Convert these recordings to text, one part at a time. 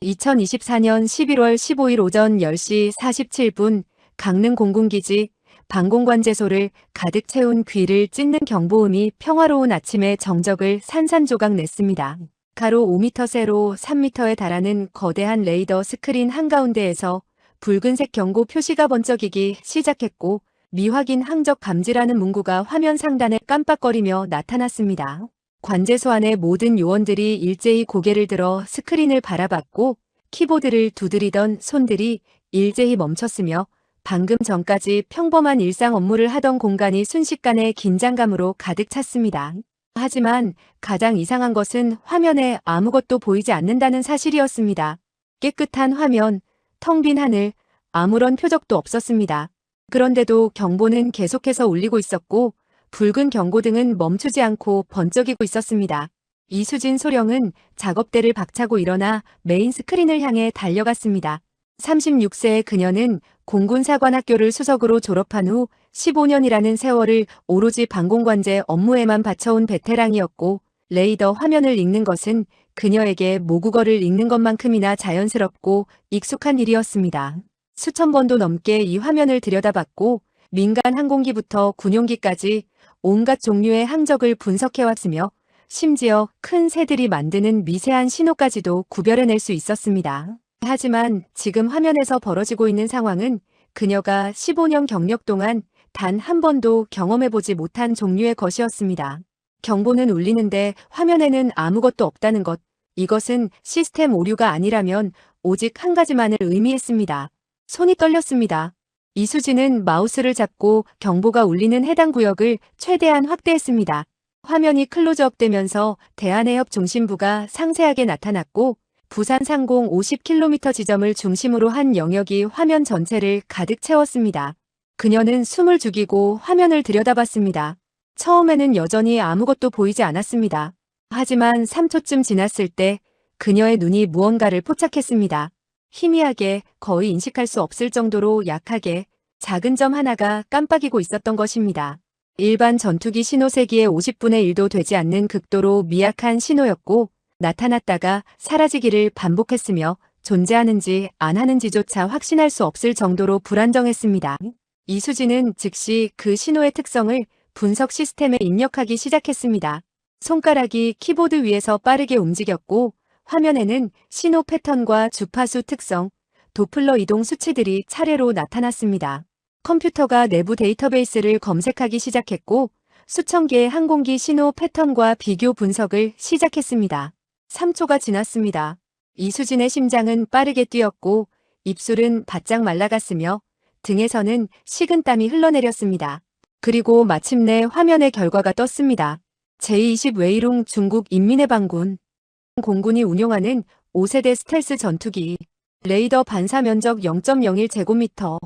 2024년 11월 15일 오전 10시 47분 강릉 공군기지 방공관제소를 가득 채운 귀를 찢는 경보음이 평화로운 아침의 정적을 산산조각 냈습니다. 가로 5m 세로 3m에 달하는 거대한 레이더 스크린 한가운데에서 붉은색 경고 표시가 번쩍이기 시작했고 미확인 항적 감지라는 문구가 화면 상단에 깜빡거리며 나타났습니다. 관제소 안의 모든 요원들이 일제히 고개를 들어 스크린을 바라봤고 키보드를 두드리던 손들이 일제히 멈췄으며 방금 전까지 평범한 일상 업무를 하던 공간이 순식간에 긴장감으로 가득 찼습니다. 하지만 가장 이상한 것은 화면에 아무것도 보이지 않는다는 사실이었습니다. 깨끗한 화면, 텅 빈 하늘, 아무런 표적도 없었습니다. 그런데도 경보는 계속해서 울리고 있었고 붉은 경고등은 멈추지 않고 번쩍이고 있었습니다. 이수진 소령은 작업대를 박차고 일어나 메인 스크린을 향해 달려갔습니다. 36세의 그녀는 공군사관학교를 수석으로 졸업한 후 15년이라는 세월을 오로지 방공관제 업무에만 바쳐온 베테랑이었고 레이더 화면을 읽는 것은 그녀에게 모국어를 읽는 것만큼이나 자연스럽고 익숙한 일이었습니다. 수천 번도 넘게 이 화면을 들여다봤고 민간 항공기부터 군용기까지 온갖 종류의 항적을 분석해왔으며 심지어 큰 새들이 만드는 미세한 신호까지도 구별해낼 수 있었습니다. 하지만 지금 화면에서 벌어지고 있는 상황은 그녀가 15년 경력 동안 단 한 번도 경험해보지 못한 종류의 것이었습니다. 경보는 울리는데 화면에는 아무것도 없다는 것. 이것은 시스템 오류가 아니라면 오직 한 가지만을 의미했습니다. 손이 떨렸습니다. 이수진은 마우스를 잡고 경보가 울리는 해당 구역을 최대한 확대했습니다. 화면이 클로즈업되면서 대한해협 중심부가 상세하게 나타났고 부산 상공 50km 지점을 중심으로 한 영역이 화면 전체를 가득 채웠습니다. 그녀는 숨을 죽이고 화면을 들여다봤습니다. 처음에는 여전히 아무것도 보이지 않았습니다. 하지만 3초쯤 지났을 때 그녀의 눈이 무언가를 포착했습니다. 희미하게 거의 인식할 수 없을 정도로 약하게 작은 점 하나가 깜빡이고 있었던 것입니다. 일반 전투기 신호 세기의 50분의 1도 되지 않는 극도로 미약한 신호였고 나타났다가 사라지기를 반복했으며 존재하는지 안 하는지조차 확신할 수 없을 정도로 불안정했습니다. 이수진은 즉시 그 신호의 특성을 분석 시스템에 입력하기 시작했습니다. 손가락이 키보드 위에서 빠르게 움직였고 화면에는 신호 패턴과 주파수 특성, 도플러 이동 수치들이 차례로 나타났습니다. 컴퓨터가 내부 데이터베이스를 검색하기 시작했고 수천 개의 항공기 신호 패턴과 비교 분석을 시작했습니다. 3초가 지났습니다. 이수진의 심장은 빠르게 뛰었고 입술은 바짝 말라갔으며 등에서는 식은땀이 흘러내렸습니다. 그리고 마침내 화면의 결과가 떴습니다. 제20 웨이룽 중국 인민해방군 공군이 운용하는 5세대 스텔스 전투기 레이더 반사 면적 0.01제곱미터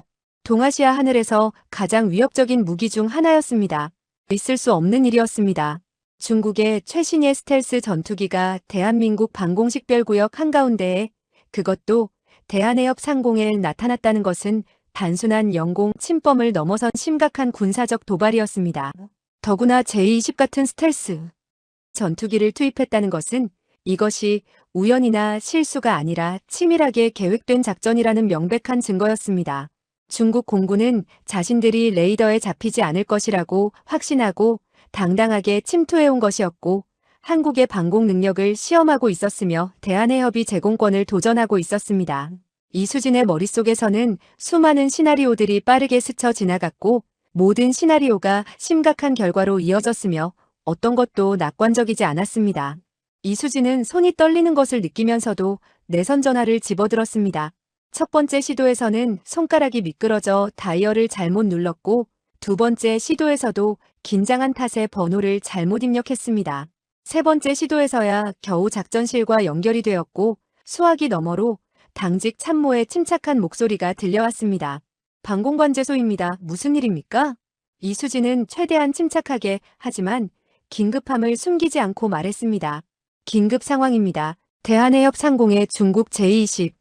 동아시아 하늘에서 가장 위협적인 무기 중 하나였습니다. 있을 수 없는 일이었습니다. 중국의 최신의 스텔스 전투기가 대한민국 방공식별구역 한가운데에 그것도 대한해협 상공에 나타났다는 것은 단순한 영공 침범을 넘어선 심각한 군사적 도발이었습니다. 더구나 제20 같은 스텔스 전투기를 투입했다는 것은 이것이 우연이나 실수가 아니라 치밀하게 계획된 작전이라는 명백한 증거였습니다. 중국 공군은 자신들이 레이더에 잡히지 않을 것이라고 확신하고 당당하게 침투해온 것이었고 한국의 방공 능력을 시험하고 있었으며 대한해협이 제공권을 도전하고 있었습니다. 이수진의 머릿속에서는 수많은 시나리오들이 빠르게 스쳐 지나갔고 모든 시나리오가 심각한 결과로 이어졌으며 어떤 것도 낙관적이지 않았습니다. 이수진은 손이 떨리는 것을 느끼면서도 내선 전화를 집어들었습니다. 첫 번째 시도에서는 손가락이 미끄러져 다이얼을 잘못 눌렀고 두 번째 시도에서도 긴장한 탓에 번호를 잘못 입력했습니다. 세 번째 시도에서야 겨우 작전실과 연결이 되었고 수화기 너머로 당직 참모의 침착한 목소리가 들려왔습니다. 방공관제소입니다. 무슨 일입니까? 이수진은 최대한 침착하게 하지만 긴급함을 숨기지 않고 말했습니다. 긴급 상황입니다. 대한해협 상공의 중국 제20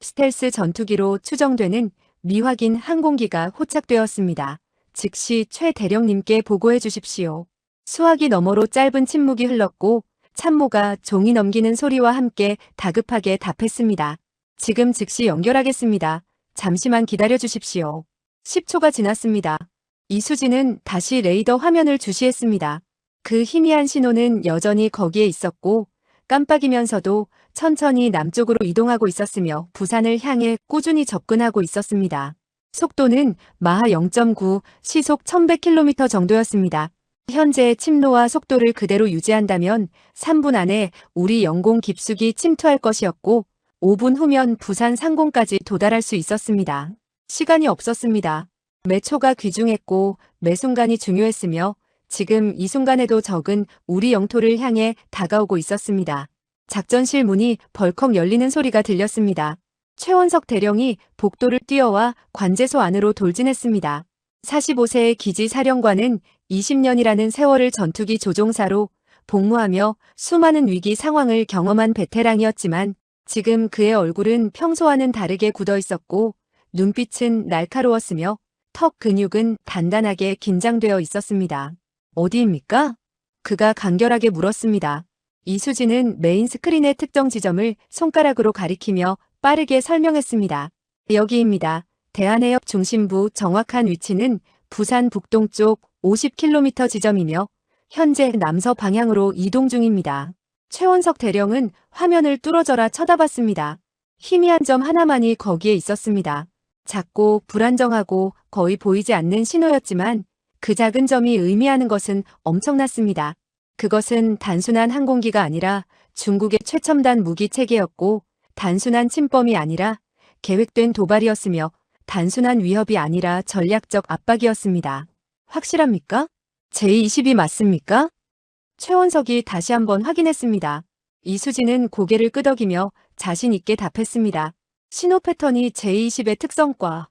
스텔스 전투기로 추정되는 미확인 항공기가 호착되었습니다. 즉시 최 대령님께 보고해 주십시오. 수화기 너머로 짧은 침묵이 흘렀고 참모가 종이 넘기는 소리와 함께 다급하게 답했습니다. 지금 즉시 연결하겠습니다. 잠시만 기다려 주십시오. 10초가 지났습니다. 이수진은 다시 레이더 화면을 주시했습니다. 그 희미한 신호는 여전히 거기에 있었고 깜빡이면서도 천천히 남쪽으로 이동하고 있었으며 부산을 향해 꾸준히 접근하고 있었습니다. 속도는 마하 0.9, 시속 1100km 정도였습니다. 현재 침노와 속도를 그대로 유지한다면 3분 안에 우리 영공 깊숙이 침투할 것이었고 5분 후면 부산 상공까지 도달할 수 있었습니다. 시간이 없었습니다. 매 초가 귀중했고 매 순간이 중요했으며 지금 이 순간에도 적은 우리 영토를 향해 다가오고 있었습니다. 작전실 문이 벌컥 열리는 소리가 들렸습니다. 최원석 대령이 복도를 뛰어와 관제소 안으로 돌진했습니다. 45세의 기지 사령관은 20년이라는 세월을 전투기 조종사로 복무하며 수많은 위기 상황을 경험한 베테랑이었지만 지금 그의 얼굴은 평소와는 다르게 굳어 있었고 눈빛은 날카로웠으며 턱 근육은 단단하게 긴장되어 있었습니다. 어디입니까? 그가 간결하게 물었습니다. 이수진은 메인 스크린의 특정 지점을 손가락으로 가리키며 빠르게 설명했습니다. 여기입니다. 대한해협 중심부 정확한 위치는 부산 북동쪽 50km 지점이며 현재 남서 방향으로 이동 중입니다. 최원석 대령은 화면을 뚫어져라 쳐다봤습니다. 희미한 점 하나만이 거기에 있었습니다. 작고 불안정하고 거의 보이지 않는 신호였지만 그 작은 점이 의미하는 것은 엄청났습니다. 그것은 단순한 항공기가 아니라 중국의 최첨단 무기 체계였고 단순한 침범이 아니라 계획된 도발이었으며 단순한 위협이 아니라 전략적 압박이었습니다. 확실합니까? 제22 맞습니까? 최원석이 다시 한번 확인했습니다. 이수진은 고개를 끄덕이며 자신 있게 답했습니다. 신호 패턴이 제20의 특성과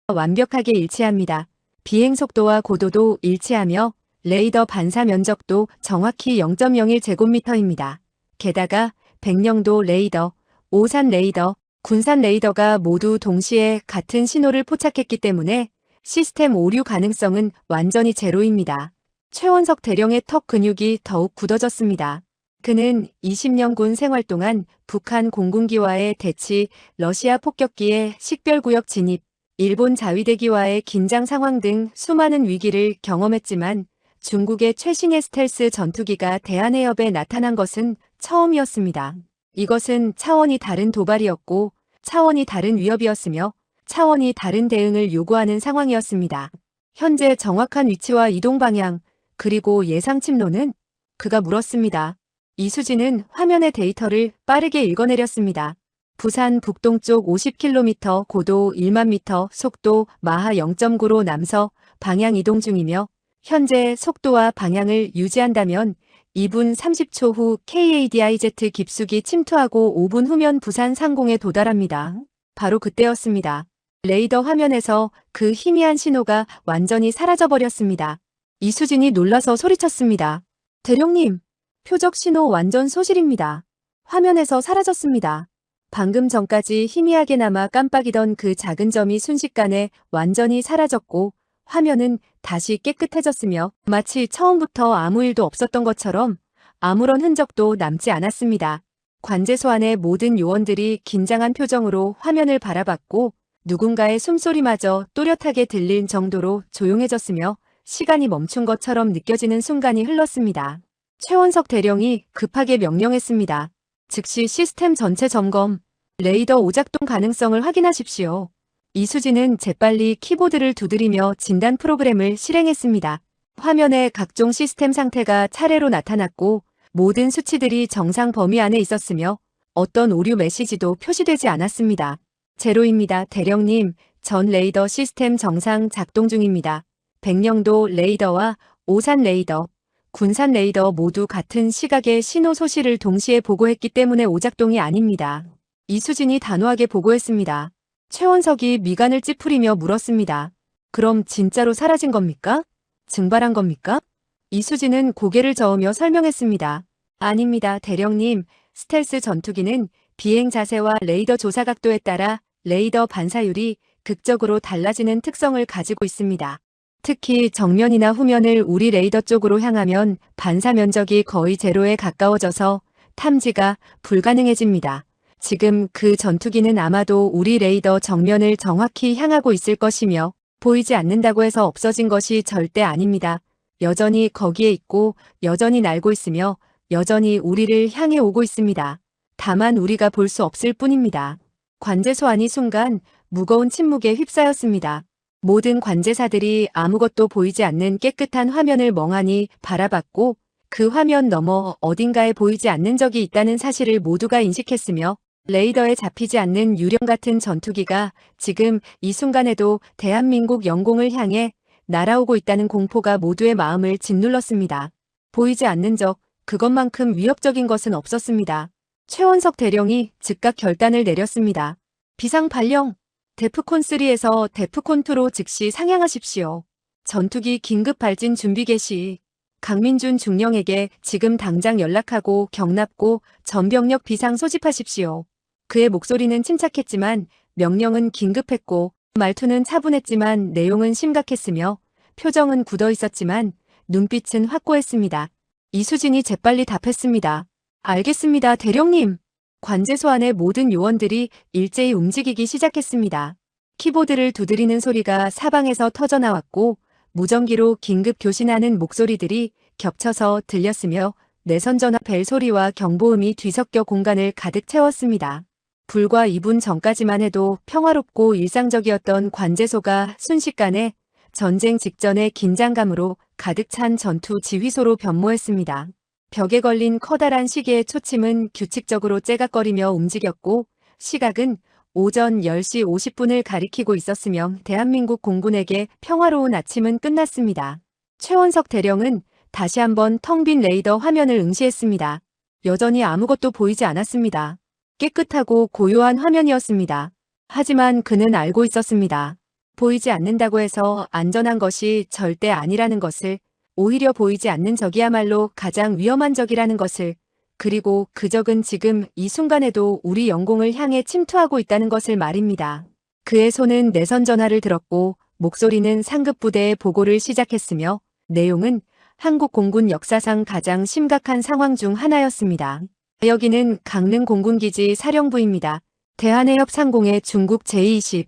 완벽하게 일치합니다. 비행 속도와 고도도 일치하며 레이더 반사 면적도 정확히 0.01제곱미터입니다. 게다가 백령도 레이더, 오산 레이더, 군산 레이더가 모두 동시에 같은 신호를 포착했기 때문에 시스템 오류 가능성은 완전히 제로입니다. 최원석 대령의 턱 근육이 더욱 굳어졌습니다. 그는 20년 군 생활 동안 북한 공군기와의 대치, 러시아 폭격기의 식별구역 진입, 일본 자위대기와의 긴장 상황 등 수많은 위기를 경험했지만 중국의 최신의 스텔스 전투기가 대한해협에 나타난 것은 처음이었습니다. 이것은 차원이 다른 도발이었고 차원이 다른 위협이었으며 차원이 다른 대응을 요구하는 상황이었습니다. 현재 정확한 위치와 이동 방향, 그리고 예상 침노는? 그가 물었습니다. 이수진은 화면의 데이터를 빠르게 읽어내렸습니다. 부산 북동쪽 50km, 고도 1만 미터, 속도 마하 0.9로 남서 방향 이동 중이며 현재 속도와 방향을 유지한다면 2분 30초 후 KADIZ 깊숙이 침투하고 5분 후면 부산 상공에 도달합니다. 바로 그때였습니다. 레이더 화면에서 그 희미한 신호가 완전히 사라져버렸습니다. 이수진이 놀라서 소리쳤습니다. 대령님, 표적 신호 완전 소실입니다. 화면에서 사라졌습니다. 방금 전까지 희미하게 남아 깜빡이던 그 작은 점이 순식간에 완전히 사라졌고 화면은 다시 깨끗해졌으며 마치 처음부터 아무 일도 없었던 것처럼 아무런 흔적도 남지 않았습니다. 관제소 안의 모든 요원들이 긴장한 표정으로 화면을 바라봤고 누군가의 숨소리마저 또렷하게 들릴 정도로 조용해졌으며 시간이 멈춘 것처럼 느껴지는 순간이 흘렀습니다. 최원석 대령이 급하게 명령했습니다. 즉시 시스템 전체 점검, 레이더 오작동 가능성을 확인하십시오. 이수진은 재빨리 키보드를 두드리며 진단 프로그램을 실행했습니다. 화면에 각종 시스템 상태가 차례로 나타났고 모든 수치들이 정상 범위 안에 있었으며 어떤 오류 메시지도 표시되지 않았습니다. 제로입니다. 대령님, 전 레이더 시스템 정상 작동 중입니다. 백령도 레이더와 오산 레이더, 군산 레이더 모두 같은 시각의 신호 소실을 동시에 보고했기 때문에 오작동이 아닙니다. 이수진이 단호하게 보고했습니다. 최원석이 미간을 찌푸리며 물었습니다. 그럼 진짜로 사라진 겁니까? 증발한 겁니까? 이수진은 고개를 저으며 설명했습니다. 아닙니다, 대령님. 스텔스 전투기는 비행 자세와 레이더 조사 각도에 따라 레이더 반사율이 극적으로 달라지는 특성을 가지고 있습니다. 특히 정면이나 후면을 우리 레이더 쪽으로 향하면 반사 면적이 거의 제로에 가까워져서 탐지가 불가능해집니다. 지금 그 전투기는 아마도 우리 레이더 정면을 정확히 향하고 있을 것이며 보이지 않는다고 해서 없어진 것이 절대 아닙니다. 여전히 거기에 있고 여전히 날고 있으며 여전히 우리를 향해 오고 있습니다. 다만 우리가 볼 수 없을 뿐입니다. 관제 소환이 순간 무거운 침묵에 휩싸였습니다. 모든 관제사들이 아무것도 보이지 않는 깨끗한 화면을 멍하니 바라봤고 그 화면 너머 어딘가에 보이지 않는 적이 있다는 사실을 모두가 인식했으며 레이더에 잡히지 않는 유령 같은 전투기가 지금 이 순간에도 대한민국 영공을 향해 날아오고 있다는 공포가 모두의 마음을 짓눌렀습니다. 보이지 않는 적, 그것만큼 위협적인 것은 없었습니다. 최원석 대령이 즉각 결단을 내렸습니다. 비상 발령! 데프콘3에서 데프콘2로 즉시 상향하십시오. 전투기 긴급 발진 준비 개시. 강민준 중령에게 지금 당장 연락하고 경납고 전병력 비상 소집하십시오. 그의 목소리는 침착했지만 명령은 긴급했고 말투는 차분했지만 내용은 심각했으며 표정은 굳어 있었지만 눈빛은 확고했습니다. 이수진이 재빨리 답했습니다. 알겠습니다, 대령님. 관제 소환의 모든 요원들이 일제히 움직이기 시작했습니다. 키보드를 두드리는 소리가 사방에서 터져나왔고 무전기로 긴급 교신하는 목소리들이 겹쳐서 들렸으며 내선전화 벨 소리와 경보음이 뒤섞여 공간을 가득 채웠습니다. 불과 2분 전까지만 해도 평화롭고 일상적이었던 관제소가 순식간에 전쟁 직전의 긴장감으로 가득 찬 전투 지휘소로 변모했습니다. 벽에 걸린 커다란 시계의 초침은 규칙적으로 째각거리며 움직였고 시각은 오전 10시 50분을 가리키고 있었으며 대한민국 공군에게 평화로운 아침은 끝났습니다. 최원석 대령은 다시 한번 텅 빈 레이더 화면을 응시했습니다. 여전히 아무것도 보이지 않았습니다. 깨끗하고 고요한 화면이었습니다. 하지만 그는 알고 있었습니다. 보이지 않는다고 해서 안전한 것이 절대 아니라는 것을, 오히려 보이지 않는 적이야말로 가장 위험한 적이라는 것을, 그리고 그 적은 지금 이 순간에도 우리 영공을 향해 침투하고 있다는 것을 말입니다. 그의 손은 내선 전화를 들었고 목소리는 상급 부대의 보고를 시작했으며 내용은 한국 공군 역사상 가장 심각한 상황 중 하나였습니다. 여기는 강릉 공군기지 사령부입니다. 대한해협 상공의 중국 제20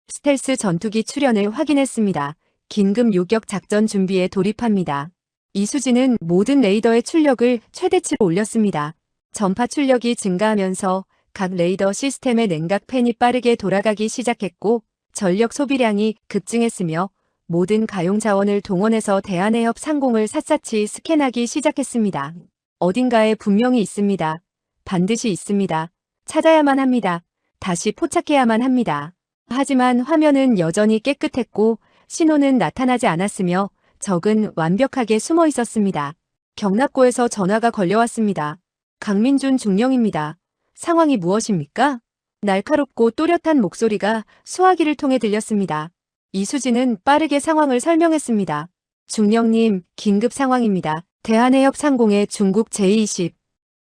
스텔스 전투기 출현을 확인했습니다. 긴급 요격 작전 준비에 돌입합니다. 이수진은 모든 레이더의 출력을 최대치로 올렸습니다. 전파 출력이 증가하면서 각 레이더 시스템의 냉각 팬이 빠르게 돌아가기 시작했고 전력 소비량이 급증했으며 모든 가용 자원을 동원해서 대한해협 상공을 샅샅이 스캔하기 시작했습니다. 어딘가에 분명히 있습니다. 반드시 있습니다. 찾아야만 합니다. 다시 포착해야만 합니다. 하지만 화면은 여전히 깨끗했고 신호는 나타나지 않았으며 적은 완벽하게 숨어 있었습니다. 경납고에서 전화가 걸려왔습니다. 강민준 중령입니다. 상황이 무엇입니까? 날카롭고 또렷한 목소리가 수화기를 통해 들렸습니다. 이수진은 빠르게 상황을 설명했습니다. 중령님, 긴급 상황입니다. 대한해협 상공에 중국 제20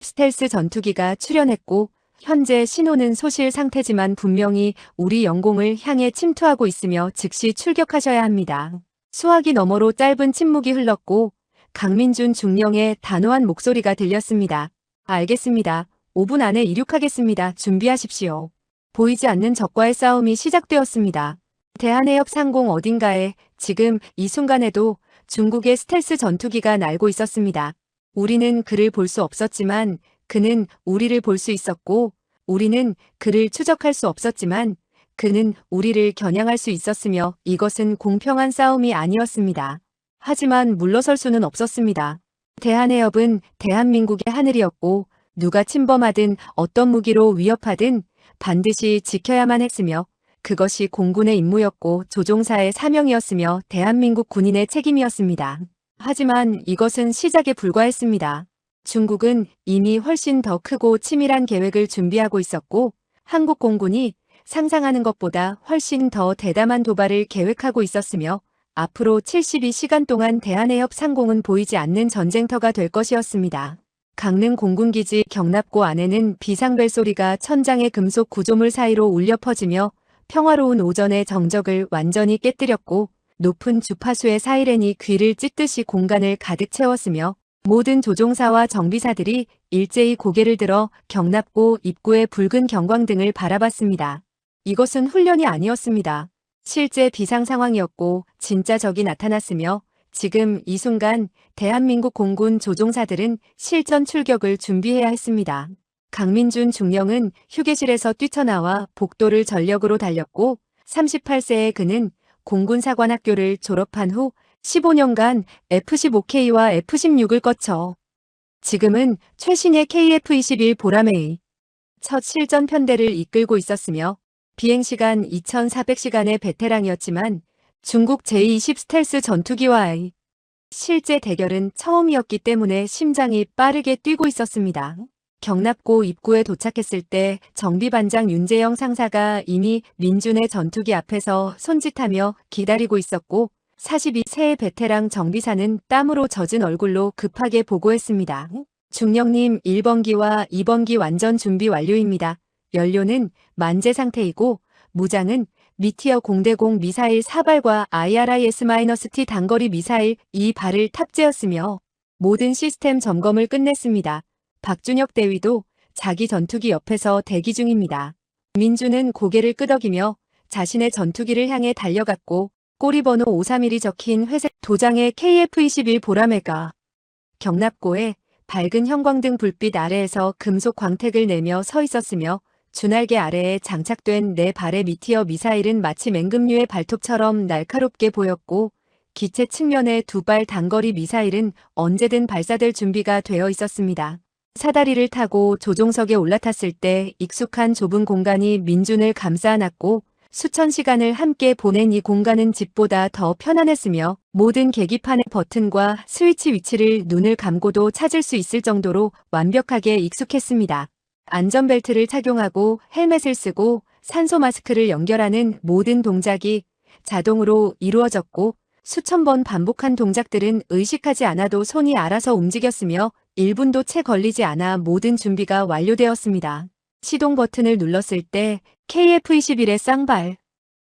스텔스 전투기가 출현했고 현재 신호는 소실 상태지만 분명히 우리 영공을 향해 침투하고 있으며 즉시 출격하셔야 합니다. 수화기 너머로 짧은 침묵이 흘렀고 강민준 중령의 단호한 목소리가 들렸습니다. 알겠습니다. 5분 안에 이륙하겠습니다. 준비하십시오. 보이지 않는 적과의 싸움이 시작되었습니다. 대한해협 상공 어딘가에 지금 이 순간에도 중국의 스텔스 전투기가 날고 있었습니다. 우리는 그를 볼 수 없었지만 그는 우리를 볼 수 있었고 우리는 그를 추적할 수 없었지만 그는 우리를 겨냥할 수 있었으며 이것은 공평한 싸움이 아니었습니다. 하지만 물러설 수는 없었습니다. 대한해협은 대한민국의 하늘이었고 누가 침범하든 어떤 무기로 위협하든 반드시 지켜야만 했으며 그것이 공군의 임무였고 조종사의 사명이었으며 대한민국 군인의 책임이었습니다. 하지만 이것은 시작에 불과했습니다. 중국은 이미 훨씬 더 크고 치밀한 계획을 준비하고 있었고 한국 공군이 상상하는 것보다 훨씬 더 대담한 도발을 계획하고 있었으며 앞으로 72시간 동안 대한해협 상공은 보이지 않는 전쟁터가 될 것이었습니다. 강릉 공군기지 경납고 안에는 비상벨 소리가 천장의 금속 구조물 사이로 울려 퍼지며 평화로운 오전의 정적을 완전히 깨뜨렸고 높은 주파수의 사이렌이 귀를 찢듯이 공간을 가득 채웠으며 모든 조종사와 정비사들이 일제히 고개를 들어 경납고 입구의 붉은 경광등을 바라봤습니다. 이것은 훈련이 아니었습니다. 실제 비상 상황이었고 진짜 적이 나타났으며 지금 이 순간 대한민국 공군 조종사들은 실전 출격을 준비해야 했습니다. 강민준 중령은 휴게실에서 뛰쳐나와 복도를 전력으로 달렸고 38세의 그는 공군사관학교를 졸업한 후 15년간 F-15K와 F-16을 거쳐 지금은 최신의 KF-21 보라매의 첫 실전 편대를 이끌고 있었으며 비행시간 2400시간의 베테랑이었지만 중국 제-20 스텔스 전투기와의 실제 대결은 처음이었기 때문에 심장이 빠르게 뛰고 있었습니다. 경납고 입구에 도착했을 때 정비반장 윤재영 상사가 이미 민준의 전투기 앞에서 손짓하며 기다리고 있었고 42세의 베테랑 정비사는 땀으로 젖은 얼굴로 급하게 보고했습니다. 중령님 1번기와 2번기 완전 준비 완료입니다. 연료는 만재 상태이고 무장은 미티어 0대0 미사일 4발과 IRIS-T 단거리 미사일 2발을 탑재했으며 모든 시스템 점검을 끝냈습니다. 박준혁 대위도 자기 전투기 옆에서 대기 중입니다. 민주는 고개를 끄덕이며 자신의 전투기를 향해 달려갔고 꼬리번호 531이 적힌 회색 도장의 KF-21 보라매가 경납고에 밝은 형광등 불빛 아래에서 금속 광택을 내며 서 있었으며 주날개 아래에 장착된 4발의 미티어 미사일은 마치 맹금류의 발톱처럼 날카롭게 보였고 기체 측면의 2발 단거리 미사일은 언제든 발사될 준비가 되어 있었습니다. 사다리를 타고 조종석에 올라탔을 때 익숙한 좁은 공간이 민준을 감싸 안았고 수천 시간을 함께 보낸 이 공간은 집보다 더 편안했으며 모든 계기판의 버튼과 스위치 위치를 눈을 감고도 찾을 수 있을 정도로 완벽하게 익숙했습니다. 안전벨트를 착용하고 헬멧을 쓰고 산소 마스크를 연결하는 모든 동작이 자동으로 이루어졌고 수천 번 반복한 동작들은 의식하지 않아도 손이 알아서 움직였으며 1분도 채 걸리지 않아 모든 준비가 완료되었습니다. 시동 버튼을 눌렀을 때 KF-21의 쌍발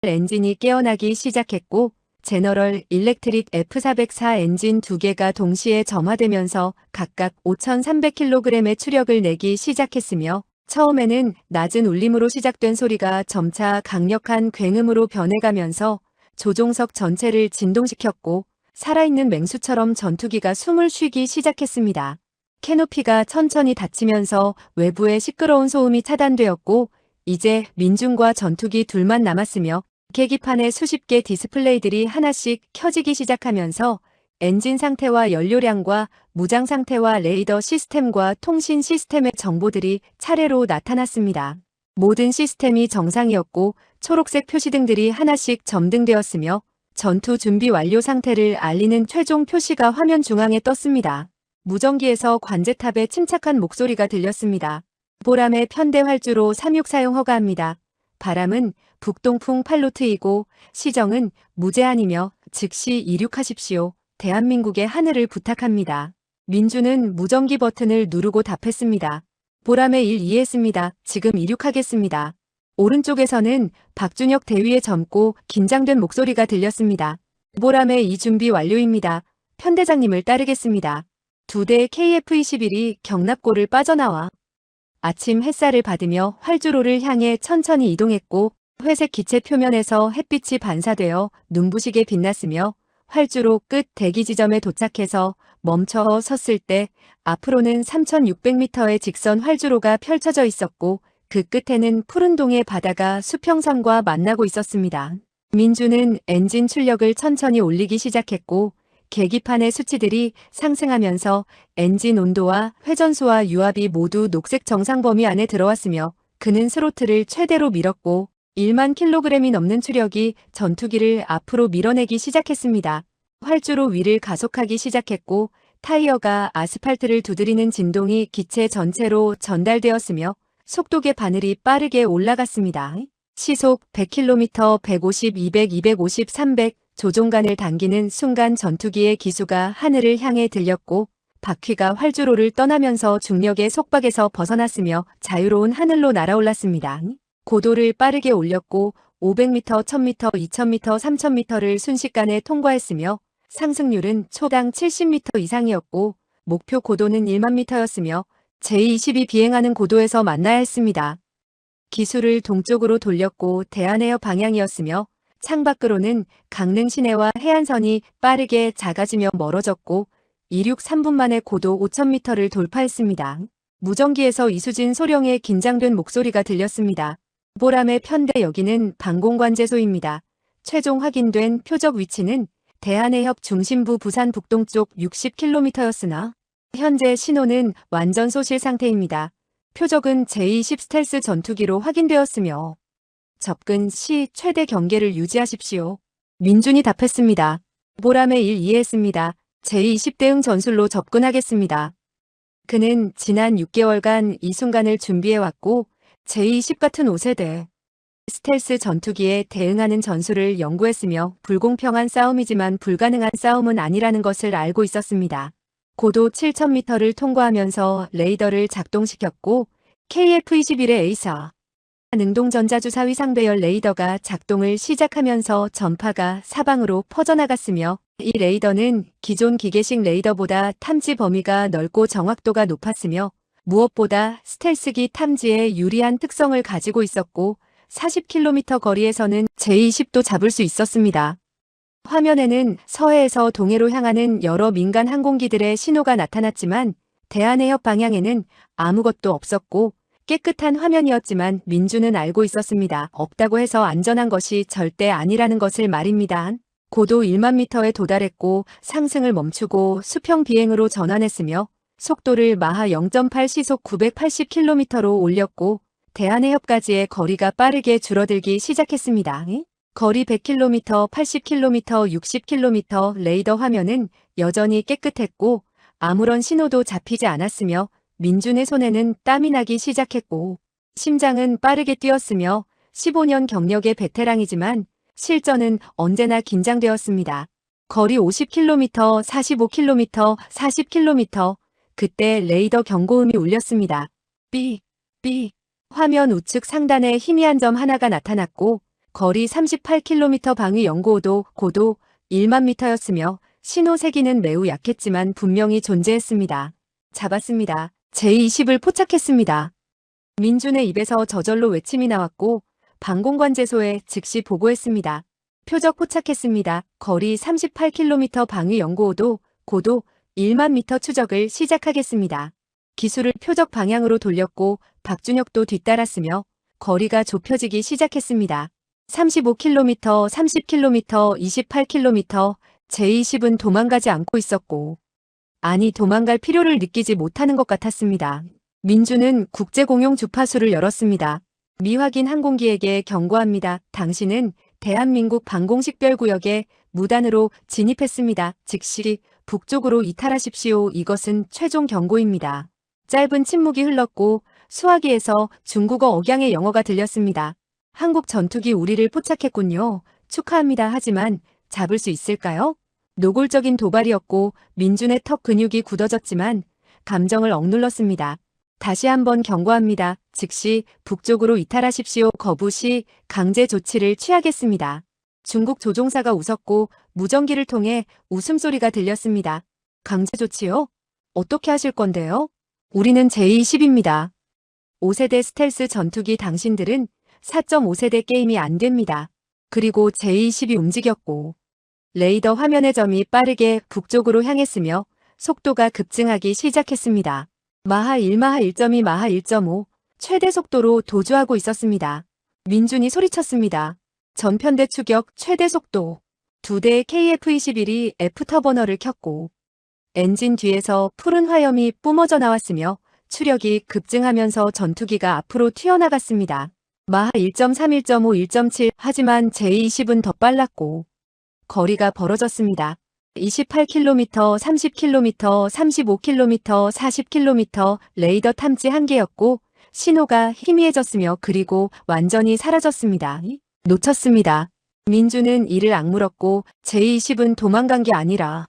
엔진이 깨어나기 시작했고 제너럴 일렉트릭 F404 엔진 2개가 동시에 점화되면서 각각 5,300kg의 추력을 내기 시작했으며 처음에는 낮은 울림으로 시작된 소리가 점차 강력한 굉음으로 변해가면서 조종석 전체를 진동시켰고 살아있는 맹수처럼 전투기가 숨을 쉬기 시작했습니다. 캐노피가 천천히 닫히면서 외부의 시끄러운 소음이 차단되었고 이제 민준과 전투기 둘만 남았으며 계기판에 수십 개 디스플레이들이 하나씩 켜지기 시작하면서 엔진 상태와 연료량과 무장 상태와 레이더 시스템과 통신 시스템의 정보들이 차례로 나타났습니다. 모든 시스템이 정상이었고 초록색 표시등들이 하나씩 점등되었으며 전투 준비 완료 상태를 알리는 최종 표시가 화면 중앙에 떴습니다. 무전기에서 관제탑에 침착한 목소리가 들렸습니다. 보람의 편대 활주로 36 사용 허가합니다. 바람은 북동풍 8노트이고 시정은 무제한이며 즉시 이륙하십시오. 대한민국의 하늘을 부탁합니다. 민주는 무전기 버튼을 누르고 답했습니다. 보람의 일 이해했습니다. 지금 이륙하겠습니다. 오른쪽에서는 박준혁 대위의 젊고 긴장된 목소리가 들렸습니다. 보람의 이 준비 완료입니다. 편대장님을 따르겠습니다. 2대의 KF-21이 경납고를 빠져나와 아침 햇살을 받으며 활주로를 향해 천천히 이동했고 회색 기체 표면에서 햇빛이 반사되어 눈부시게 빛났으며 활주로 끝 대기 지점에 도착해서 멈춰 섰을 때 앞으로는 3,600m의 직선 활주로가 펼쳐져 있었고 그 끝에는 푸른 동의 바다가 수평선과 만나고 있었습니다. 민주는 엔진 출력을 천천히 올리기 시작했고 계기판의 수치들이 상승하면서 엔진 온도와 회전수와 유압이 모두 녹색 정상 범위 안에 들어왔으며 그는 스로틀을 최대로 밀었고 1만 킬로그램이 넘는 추력이 전투기를 앞으로 밀어내기 시작했습니다. 활주로 위를 가속하기 시작했고 타이어가 아스팔트를 두드리는 진동이 기체 전체로 전달되었으며 속도계 바늘이 빠르게 올라갔습니다. 시속 100km, 150, 200, 250, 300 조종간을 당기는 순간 전투기의 기수가 하늘을 향해 들렸고 바퀴가 활주로를 떠나면서 중력의 속박에서 벗어났으며 자유로운 하늘로 날아올랐습니다. 고도를 빠르게 올렸고 500m, 1000m, 2000m, 3000m를 순식간에 통과했으며 상승률은 초당 70m 이상이었고 목표 고도는 1만 m였으며 제22 비행하는 고도에서 만나야 했습니다. 기술을 동쪽으로 돌렸고 대한해협 방향이었으며 창밖으로는 강릉 시내와 해안선이 빠르게 작아지며 멀어졌고 이륙 3분 만에 고도 5000m를 돌파했습니다. 무전기에서 이수진 소령의 긴장된 목소리가 들렸습니다. 보람의 편대 여기는 방공관제소입니다. 최종 확인된 표적 위치는 대한해협 중심부 부산 북동쪽 60km였으나 현재 신호는 완전 소실 상태입니다. 표적은 제20 스텔스 전투기로 확인되었으며 접근 시 최대 경계를 유지하십시오. 민준이 답했습니다. 보람의 일 이해했습니다. 제20 대응 전술로 접근하겠습니다. 그는 지난 6개월간 이 순간을 준비해왔고 제20 같은 5세대 스텔스 전투기에 대응하는 전술을 연구했으며 불공평한 싸움이지만 불가능한 싸움은 아니라는 것을 알고 있었습니다. 고도 7000m를 통과하면서 레이더를 작동시켰고 KF-21의 에이사 능동전자주사 위상배열 레이더가 작동을 시작하면서 전파가 사방으로 퍼져나갔으며 이 레이더는 기존 기계식 레이더보다 탐지 범위가 넓고 정확도가 높았으며 무엇보다 스텔스기 탐지에 유리한 특성을 가지고 있었고 40km 거리에서는 제20도 잡을 수 있었습니다. 화면에는 서해에서 동해로 향하는 여러 민간 항공기들의 신호가 나타났지만 대한해협 방향에는 아무것도 없었고 깨끗한 화면이었지만 민주는 알고 있었습니다. 없다고 해서 안전한 것이 절대 아니라는 것을 말입니다. 고도 1만 m에 도달했고 상승을 멈추고 수평 비행으로 전환했으며 속도를 마하 0.8 시속 980km로 올렸고 대한해협까지의 거리가 빠르게 줄어들기 시작했습니다. 거리 100km, 80km, 60km 레이더 화면은 여전히 깨끗했고 아무런 신호도 잡히지 않았으며 민준의 손에는 땀이 나기 시작했고 심장은 빠르게 뛰었으며 15년 경력의 베테랑이지만 실전은 언제나 긴장되었습니다. 거리 50km, 45km, 40km 그때 레이더 경고음이 울렸습니다. 삐, 삐. 화면 우측 상단에 희미한 점 하나가 나타났고 거리 38km 방위 연고도 고도 1만 m였으며 신호 세기는 매우 약했지만 분명히 존재했습니다. 잡았습니다. 제20을 포착했습니다. 민준의 입에서 저절로 외침이 나왔고 방공관제소에 즉시 보고했습니다. 표적 포착했습니다. 거리 38km 방위 연고도 고도 1만 m 추적을 시작하겠습니다. 기술을 표적 방향으로 돌렸고 박준혁도 뒤따랐으며 거리가 좁혀지기 시작했습니다. 35km, 30km, 28km 제20은 도망가지 않고 있었고 아니 도망갈 필요를 느끼지 못하는 것 같았습니다. 민주는 국제공용 주파수를 열었습니다. 미확인 항공기에게 경고합니다. 당신은 대한민국 방공식별구역에 무단으로 진입했습니다. 즉시 북쪽으로 이탈하십시오. 이것은 최종 경고입니다. 짧은 침묵이 흘렀고 수화기에서 중국어 억양의 영어가 들렸습니다. 한국 전투기 우리를 포착했군요. 축하합니다. 하지만 잡을 수 있을까요? 노골적인 도발이었고 민준의 턱 근육이 굳어졌지만 감정을 억눌렀습니다. 다시 한번 경고합니다. 즉시 북쪽으로 이탈하십시오. 거부 시 강제 조치를 취하겠습니다. 중국 조종사가 웃었고 무전기를 통해 웃음소리가 들렸습니다. 강제 조치요? 어떻게 하실 건데요? 우리는 제20입니다. 5세대 스텔스 전투기 당신들은 4.5세대 게임이 안 됩니다. 그리고 제20이 움직였고 레이더 화면의 점이 빠르게 북쪽으로 향했으며 속도가 급증하기 시작했습니다. 마하 1, 마하 1.2, 마하 1.5 최대 속도로 도주하고 있었습니다. 민준이 소리쳤습니다. 전편대 추격 최대 속도. 2대의 KF-21이 F터버너를 켰고 엔진 뒤에서 푸른 화염이 뿜어져 나왔으며 추력이 급증하면서 전투기가 앞으로 튀어나갔습니다. 마하 1.3, 1.5, 1.7 하지만 제20은 더 빨랐고 거리가 벌어졌습니다. 28km, 30km, 35km, 40km 레이더 탐지 한계였고 신호가 희미해졌으며 그리고 완전히 사라졌습니다. 놓쳤습니다. 민주는 이를 악물었고 제20은 도망간 게 아니라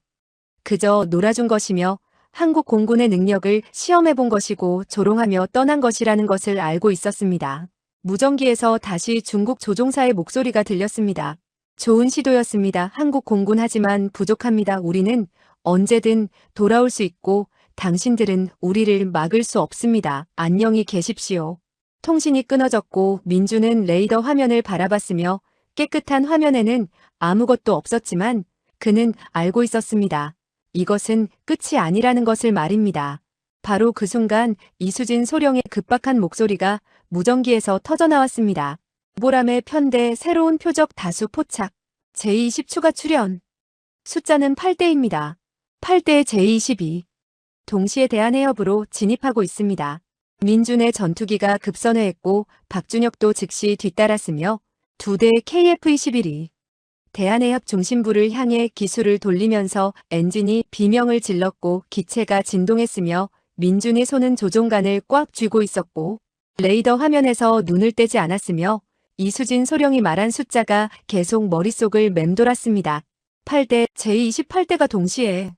그저 놀아준 것이며 한국 공군의 능력을 시험해본 것이고 조롱하며 떠난 것이라는 것을 알고 있었습니다. 무전기에서 다시 중국 조종사의 목소리가 들렸습니다. 좋은 시도였습니다. 한국 공군 하지만 부족합니다. 우리는 언제든 돌아올 수 있고 당신들은 우리를 막을 수 없습니다. 안녕히 계십시오. 통신이 끊어졌고 민주는 레이더 화면을 바라봤으며 깨끗한 화면에는 아무것도 없었지만 그는 알고 있었습니다. 이것은 끝이 아니라는 것을 말입니다. 바로 그 순간 이수진 소령의 급박한 목소리가 무전기에서 터져나왔습니다. 보람의 편대 새로운 표적 다수 포착. 제20 추가 출현. 숫자는 8대입니다. 8대 제22. 동시에 대한해협으로 진입하고 있습니다. 민준의 전투기가 급선회했고 박준혁도 즉시 뒤따랐으며 2대 KF-21이 대한해협 중심부를 향해 기술을 돌리면서 엔진이 비명을 질렀고 기체가 진동했으며 민준의 손은 조종관을 꽉 쥐고 있었고 레이더 화면에서 눈을 떼지 않았으며 이수진 소령이 말한 숫자가 계속 머릿속을 맴돌았습니다. 8대 제28대가 동시에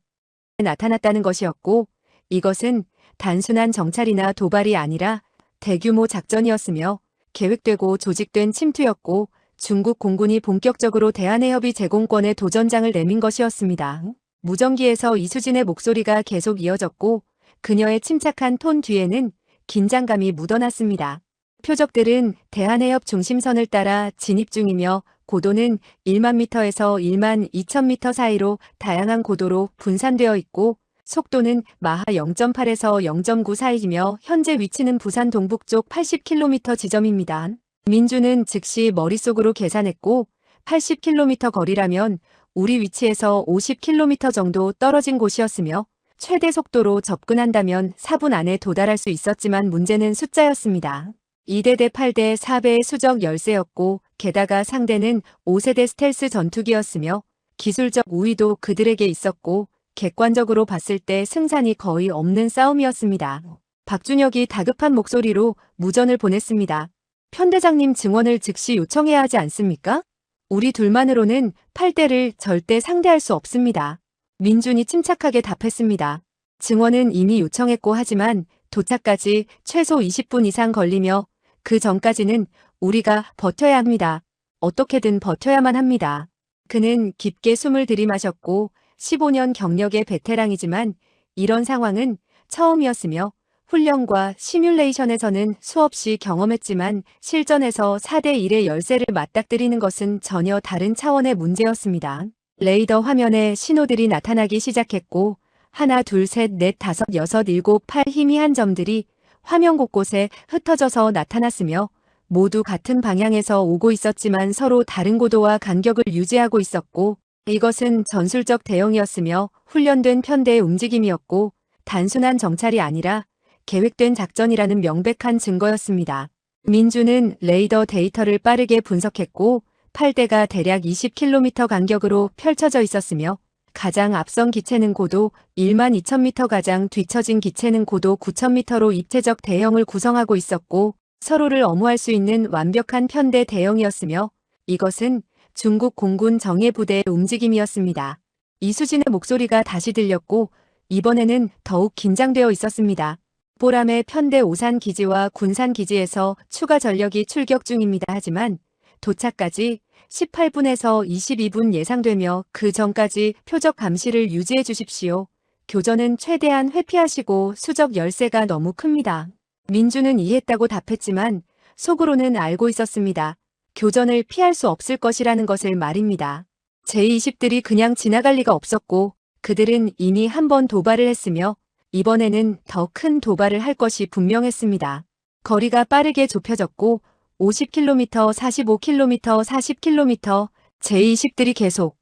나타났다는 것이었고 이것은 단순한 정찰이나 도발이 아니라 대규모 작전이었으며 계획되고 조직된 침투였고 중국 공군이 본격적으로 대한해협의 제공권에 도전장을 내민 것이었습니다. 무전기에서 이수진의 목소리가 계속 이어졌고 그녀의 침착한 톤 뒤에는 긴장감이 묻어났습니다. 표적들은 대한해협 중심선을 따라 진입 중이며 고도는 1만 미터에서 1만 2천 미터 사이로 다양한 고도로 분산되어 있고 속도는 마하 0.8에서 0.9 사이이며 현재 위치는 부산 동북쪽 80km 지점입니다. 민주는 즉시 머릿속으로 계산했고 80km 거리라면 우리 위치에서 50km 정도 떨어진 곳이었으며 최대 속도로 접근한다면 4분 안에 도달할 수 있었지만 문제는 숫자였습니다. 2대 대 8대 4배의 수적 열세였고 게다가 상대는 5세대 스텔스 전투기였으며 기술적 우위도 그들에게 있었고 객관적으로 봤을 때 승산이 거의 없는 싸움이었습니다. 박준혁이 다급한 목소리로 무전을 보냈습니다. 편대장님 증원을 즉시 요청해야 하지 않습니까? 우리 둘만으로는 8대를 절대 상대할 수 없습니다. 민준이 침착하게 답했습니다. 증원은 이미 요청했고 하지만 도착까지 최소 20분 이상 걸리며 그 전까지는 우리가 버텨야 합니다. 어떻게든 버텨야만 합니다. 그는 깊게 숨을 들이마셨고 15년 경력의 베테랑이지만 이런 상황은 처음이었으며 훈련과 시뮬레이션에서는 수없이 경험했지만 실전에서 4대 1의 열세를 맞닥뜨리는 것은 전혀 다른 차원의 문제였습니다. 레이더 화면에 신호들이 나타나기 시작했고 하나, 둘, 셋, 넷, 다섯, 여섯, 일곱, 팔 희미한 점들이 화면 곳곳에 흩어져서 나타났으며 모두 같은 방향에서 오고 있었지만 서로 다른 고도와 간격을 유지하고 있었고 이것은 전술적 대응이었으며 훈련된 편대의 움직임이었고 단순한 정찰이 아니라 계획된 작전이라는 명백한 증거였습니다. 민주는 레이더 데이터를 빠르게 분석했고 8대가 대략 20km 간격으로 펼쳐져 있었으며 가장 앞선 기체는 고도 1만 2천 m 가장 뒤처진 기체는 고도 9천 m로 입체적 대형을 구성하고 있었고 서로를 엄호할 수 있는 완벽한 편대 대형이었으며 이것은 중국 공군 정예부대의 움직임이었습니다. 이수진의 목소리가 다시 들렸고 이번에는 더욱 긴장되어 있었습니다. 보람의 편대 오산 기지와 군산 기지에서 추가 전력이 출격 중입니다. 하지만 도착까지 18분에서 22분 예상되며 그 전까지 표적 감시를 유지해 주십시오. 교전은 최대한 회피하시고 수적 열세가 너무 큽니다. 민주는 이해했다고 답했지만 속으로는 알고 있었습니다. 교전을 피할 수 없을 것이라는 것을 말입니다. 제20들이 그냥 지나갈 리가 없었고 그들은 이미 한 번 도발을 했으며 이번에는 더 큰 도발을 할 것이 분명했습니다. 거리가 빠르게 좁혀졌고 50km, 45km, 40km 제20들이 계속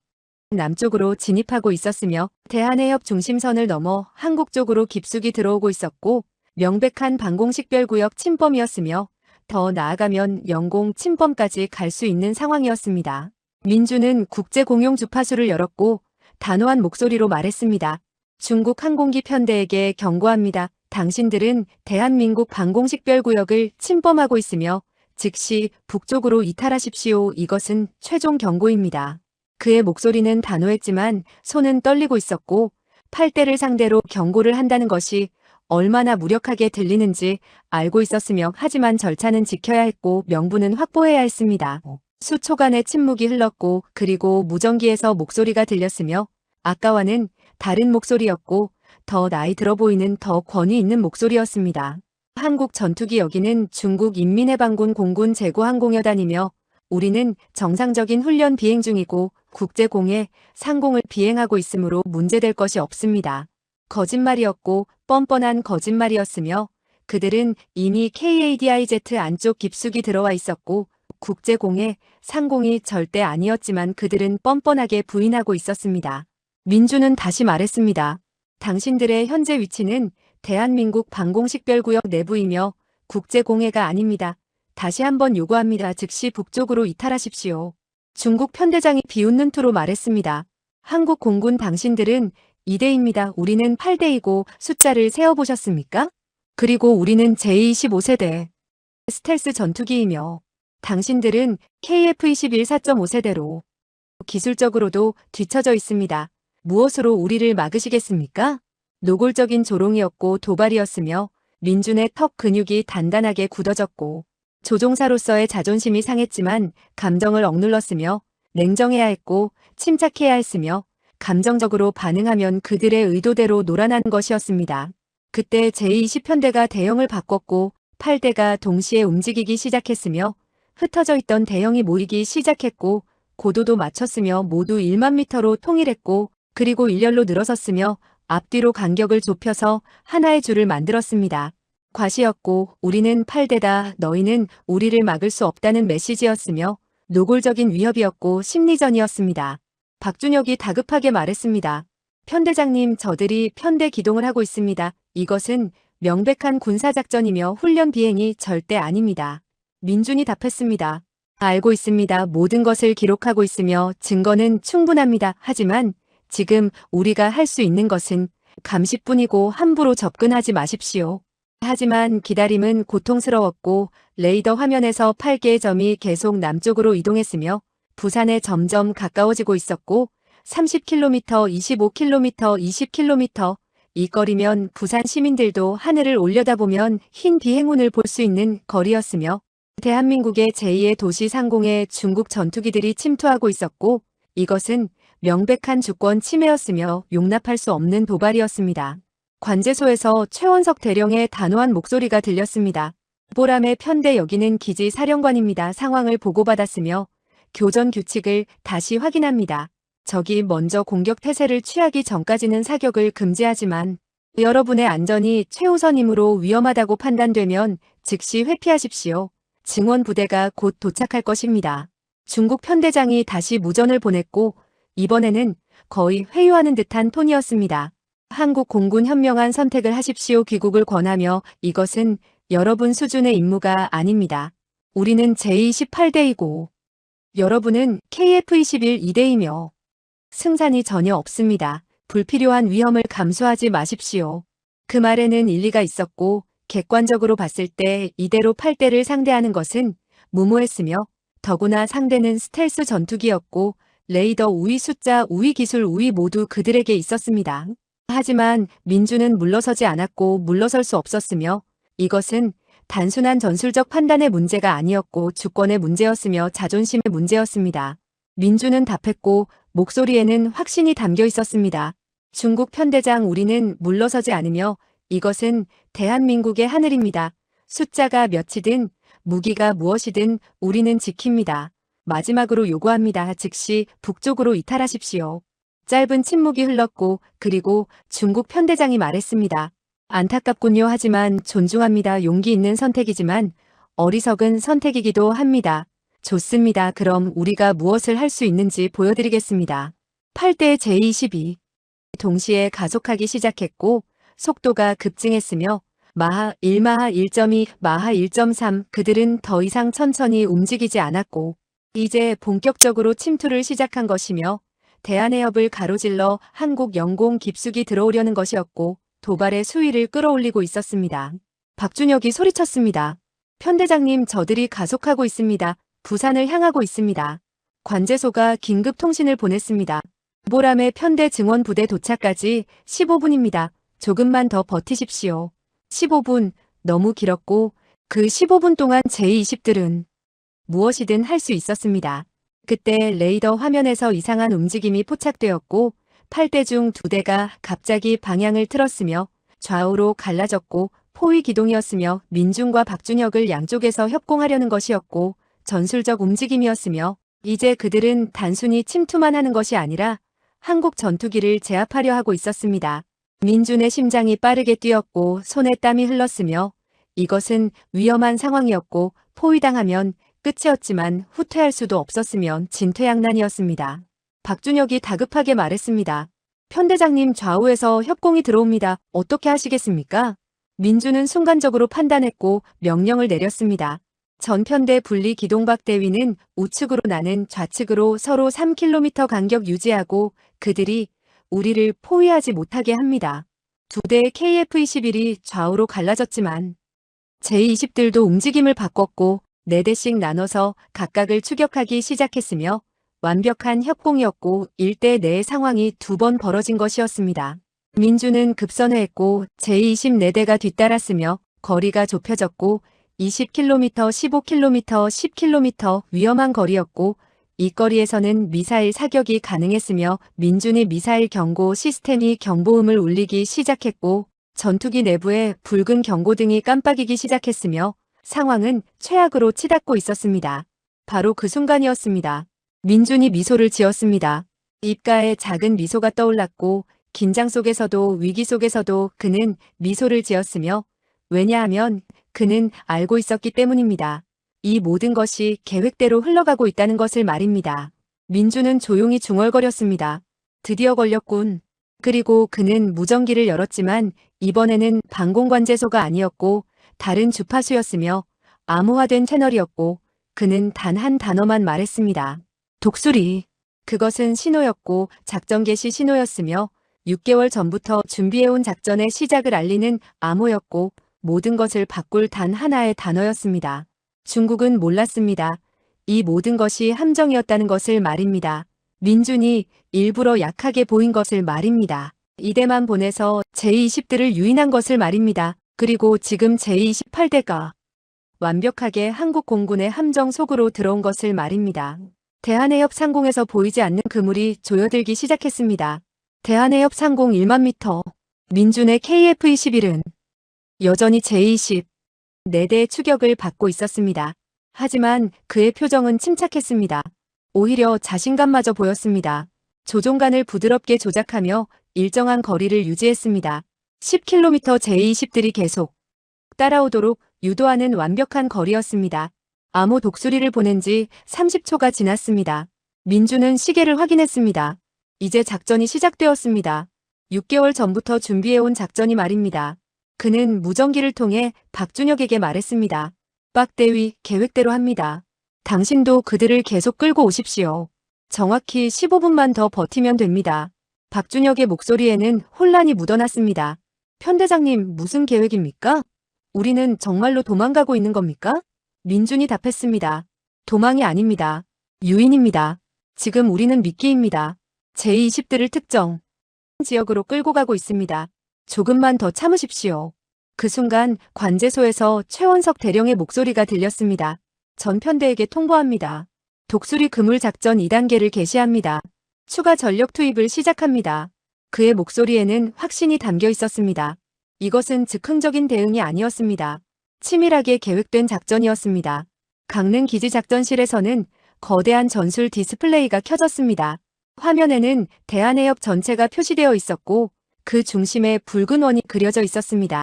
남쪽으로 진입하고 있었으며 대한해협 중심선을 넘어 한국 쪽으로 깊숙이 들어오고 있었고 명백한 방공식별구역 침범이었으며 더 나아가면 영공 침범까지 갈 수 있는 상황이었습니다. 민주는 국제공용 주파수를 열었고 단호한 목소리로 말했습니다. 중국 항공기 편대에게 경고합니다. 당신들은 대한민국 방공식별구역을 침범하고 있으며 즉시 북쪽으로 이탈하십시오. 이것은 최종 경고입니다. 그의 목소리는 단호했지만 손은 떨리고 있었고 8대를 상대로 경고를 한다는 것이 얼마나 무력하게 들리는지 알고 있었으며 하지만 절차는 지켜야 했고 명분은 확보해야 했습니다. 수초간의 침묵이 흘렀고 그리고 무전기에서 목소리가 들렸으며 아까와는 다른 목소리였고 더 나이 들어 보이는 더 권위 있는 목소리였습니다. 한국 전투기 여기는 중국 인민해방군 공군 제구항공여단이며 우리는 정상적인 훈련 비행 중이고 국제공해 상공을 비행하고 있으므로 문제될 것이 없습니다. 거짓말이었고 뻔뻔한 거짓말이었으며 그들은 이미 KADIZ 안쪽 깊숙이 들어와 있었고 국제공해 상공이 절대 아니었지만 그들은 뻔뻔하게 부인하고 있었습니다. 민주는 다시 말했습니다. 당신들의 현재 위치는 대한민국 방공식별구역 내부이며 국제공해가 아닙니다. 다시 한번 요구합니다. 즉시 북쪽으로 이탈하십시오. 중국 편대장이 비웃는 투로 말했습니다. 한국 공군 당신들은 2대입니다. 우리는 8대이고 숫자를 세어보셨습니까? 그리고 우리는 제25세대 스텔스 전투기이며 당신들은 KF-21 4.5세대로 기술적으로도 뒤처져 있습니다. 무엇으로 우리를 막으시겠습니까? 노골적인 조롱이었고 도발이었으며 민준의 턱 근육이 단단하게 굳어졌고 조종사로서의 자존심이 상했지만 감정을 억눌렀으며 냉정해야 했고 침착해야 했으며 감정적으로 반응하면 그들의 의도대로 놀아나는 것이었습니다. 그때 제20편대가 대형을 바꿨고 8대가 동시에 움직이기 시작했으며 흩어져 있던 대형이 모이기 시작했고 고도도 맞췄으며 모두 1만 미터로 통일했고 그리고 일렬로 늘어섰으며 앞뒤로 간격을 좁혀서 하나의 줄을 만들었습니다. 과시였고 우리는 8대다 너희는 우리를 막을 수 없다는 메시지였으며 노골적인 위협이었고 심리전이었습니다. 박준혁이 다급하게 말했습니다. 편대장님 저들이 편대 기동을 하고 있습니다. 이것은 명백한 군사작전이며 훈련 비행이 절대 아닙니다. 민준이 답했습니다. 알고 있습니다. 모든 것을 기록하고 있으며 증거는 충분합니다. 하지만 지금 우리가 할 수 있는 것은 감시뿐이고 함부로 접근하지 마십시오. 하지만 기다림은 고통스러웠고 레이더 화면에서 8개의 점이 계속 남쪽으로 이동했으며 부산에 점점 가까워지고 있었고 30km, 25km, 20km 이 거리면 부산 시민들도 하늘을 올려다보면 흰 비행운을 볼 수 있는 거리였으며 대한민국의 제2의 도시 상공에 중국 전투기들이 침투하고 있었고 이것은 명백한 주권 침해였으며 용납할 수 없는 도발이었습니다. 관제소에서 최원석 대령의 단호한 목소리가 들렸습니다. 보람의 편대 여기는 기지 사령관입니다. 상황을 보고받았으며 교전 규칙을 다시 확인합니다. 적이 먼저 공격 태세를 취하기 전까지는 사격을 금지하지만 여러분의 안전이 최우선이므로 위험하다고 판단되면 즉시 회피하십시오. 증원 부대가 곧 도착할 것입니다. 중국 편대장이 다시 무전을 보냈고 이번에는 거의 회유하는 듯한 톤이었습니다. 한국 공군 현명한 선택을 하십시오. 귀국을 권하며 이것은 여러분 수준의 임무가 아닙니다. 우리는 제28대이고 여러분은 KF-21 2대이며 승산이 전혀 없습니다. 불필요한 위험을 감수하지 마십시오. 그 말에는 일리가 있었고 객관적으로 봤을 때 이대로 8대를 상대하는 것은 무모했으며 더구나 상대는 스텔스 전투기였고 레이더 우위 숫자 우위 기술 우위 모두 그들에게 있었습니다. 하지만 민주는 물러서지 않았고 물러설 수 없었으며 이것은 단순한 전술적 판단의 문제가 아니었고 주권의 문제였으며 자존심의 문제였습니다. 민주는 답했고 목소리에는 확신이 담겨 있었습니다. 중국 편대장 우리는 물러서지 않으며 이것은 대한민국의 하늘입니다. 숫자가 몇이든 무기가 무엇이든 우리는 지킵니다. 마지막으로 요구합니다. 즉시 북쪽으로 이탈하십시오. 짧은 침묵이 흘렀고 그리고 중국 편대장이 말했습니다. 안타깝군요. 하지만 존중합니다. 용기 있는 선택이지만 어리석은 선택이기도 합니다. 좋습니다. 그럼 우리가 무엇을 할 수 있는지 보여드리겠습니다. 8대 제22 동시에 가속하기 시작했고 속도가 급증했으며 마하 1, 마하 1.2, 마하 1.3 그들은 더 이상 천천히 움직이지 않았고 이제 본격적으로 침투를 시작한 것이며 대한해협을 가로질러 한국 영공 깊숙이 들어오려는 것이었고 도발의 수위를 끌어올리고 있었습니다. 박준혁이 소리쳤습니다. 편대장님 저들이 가속하고 있습니다. 부산을 향하고 있습니다. 관제소가 긴급 통신을 보냈습니다. 보람의 편대 증원 부대 도착까지 15분입니다. 조금만 더 버티십시오. 15분, 너무 길었고 그 15분 동안 제20들은 무엇이든 할 수 있었습니다. 그때 레이더 화면에서 이상한 움직임이 포착되었고 8대 중 2대가 갑자기 방향을 틀었으며 좌우로 갈라졌고 포위 기동이었으며 민준과 박준혁을 양쪽에서 협공하려는 것이었고 전술적 움직임이었으며 이제 그들은 단순히 침투만 하는 것이 아니라 한국 전투기를 제압하려 하고 있었습니다. 민준의 심장이 빠르게 뛰었고 손에 땀이 흘렀으며 이것은 위험한 상황이었고 포위당하면 끝이었지만 후퇴할 수도 없었으면 진퇴양난이었습니다. 박준혁이 다급하게 말했습니다. 편대장님, 좌우에서 협공이 들어옵니다. 어떻게 하시겠습니까? 민준은 순간적으로 판단했고 명령을 내렸습니다. 전편대 분리 기동박 대위는 우측으로 나는 좌측으로 서로 3km 간격 유지하고 그들이 우리를 포위하지 못하게 합니다. 2대의 KF-21이 좌우로 갈라졌지만 제20들도 움직임을 바꿨고 4대씩 나눠서 각각을 추격하기 시작했으며 완벽한 협공이었고 1대 내의 상황이 2번 벌어진 것이었습니다. 민주는 급선회했고 제24대가 뒤따랐으며 거리가 좁혀졌고 20km, 15km, 10km 위험한 거리였고 이 거리에서는 미사일 사격이 가능했으며 민준이 미사일 경고 시스템이 경보음을 울리기 시작했고 전투기 내부에 붉은 경고등이 깜빡이기 시작했으며 상황은 최악으로 치닫고 있었습니다. 바로 그 순간이었습니다. 민준이 미소를 지었습니다. 입가에 작은 미소가 떠올랐고 긴장 속에서도 위기 속에서도 그는 미소를 지었으며 왜냐하면 그는 알고 있었기 때문입니다. 이 모든 것이 계획대로 흘러가고 있다는 것을 말입니다. 민준은 조용히 중얼거렸습니다. 드디어 걸렸군. 그리고 그는 무전기를 열었지만 이번에는 방공관제소가 아니었고 다른 주파수였으며 암호화된 채널이었고 그는 단 한 단어만 말했습니다. 독수리. 그것은 신호였고 작전 개시 신호였으며 6개월 전부터 준비해온 작전의 시작을 알리는 암호였고 모든 것을 바꿀 단 하나의 단어였습니다. 중국은 몰랐습니다. 이 모든 것이 함정이었다는 것을 말입니다. 민준이 일부러 약하게 보인 것을 말입니다. 이대만 보내서 제20들을 유인한 것을 말입니다. 그리고 지금 제28대가 완벽하게 한국 공군의 함정 속으로 들어온 것을 말입니다. 대한해협 상공에서 보이지 않는 그물이 조여들기 시작했습니다. 대한해협 상공 1만 미터. 민준의 KF-21은 여전히 제20 4대의 추격을 받고 있었습니다. 하지만 그의 표정은 침착했습니다. 오히려 자신감마저 보였습니다. 조종간을 부드럽게 조작하며 일정한 거리를 유지했습니다. 10km 제20들이 계속 따라오도록 유도하는 완벽한 거리였습니다. 암호 독수리를 보낸 지 30초가 지났습니다. 민준은 시계를 확인했습니다. 이제 작전이 시작되었습니다. 6개월 전부터 준비해온 작전이 말입니다. 그는 무전기를 통해 박준혁에게 말했습니다. 빡대위 계획대로 합니다. 당신도 그들을 계속 끌고 오십시오. 정확히 15분만 더 버티면 됩니다. 박준혁의 목소리에는 혼란이 묻어났습니다. 편대장님, 무슨 계획입니까? 우리는 정말로 도망가고 있는 겁니까? 민준이 답했습니다. 도망이 아닙니다. 유인입니다. 지금 우리는 미끼입니다. 제20들을 특정 지역으로 끌고 가고 있습니다. 조금만 더 참으십시오. 그 순간 관제소에서 최원석 대령의 목소리가 들렸습니다. 전 편대에게 통보합니다. 독수리 그물 작전 2단계를 개시합니다. 추가 전력 투입을 시작합니다. 그의 목소리에는 확신이 담겨 있었습니다. 이것은 즉흥적인 대응이 아니었습니다. 치밀하게 계획된 작전이었습니다. 강릉 기지 작전실에서는 거대한 전술 디스플레이가 켜졌습니다. 화면에는 대한해협 전체가 표시되어 있었고 그 중심에 붉은 원이 그려져 있었습니다.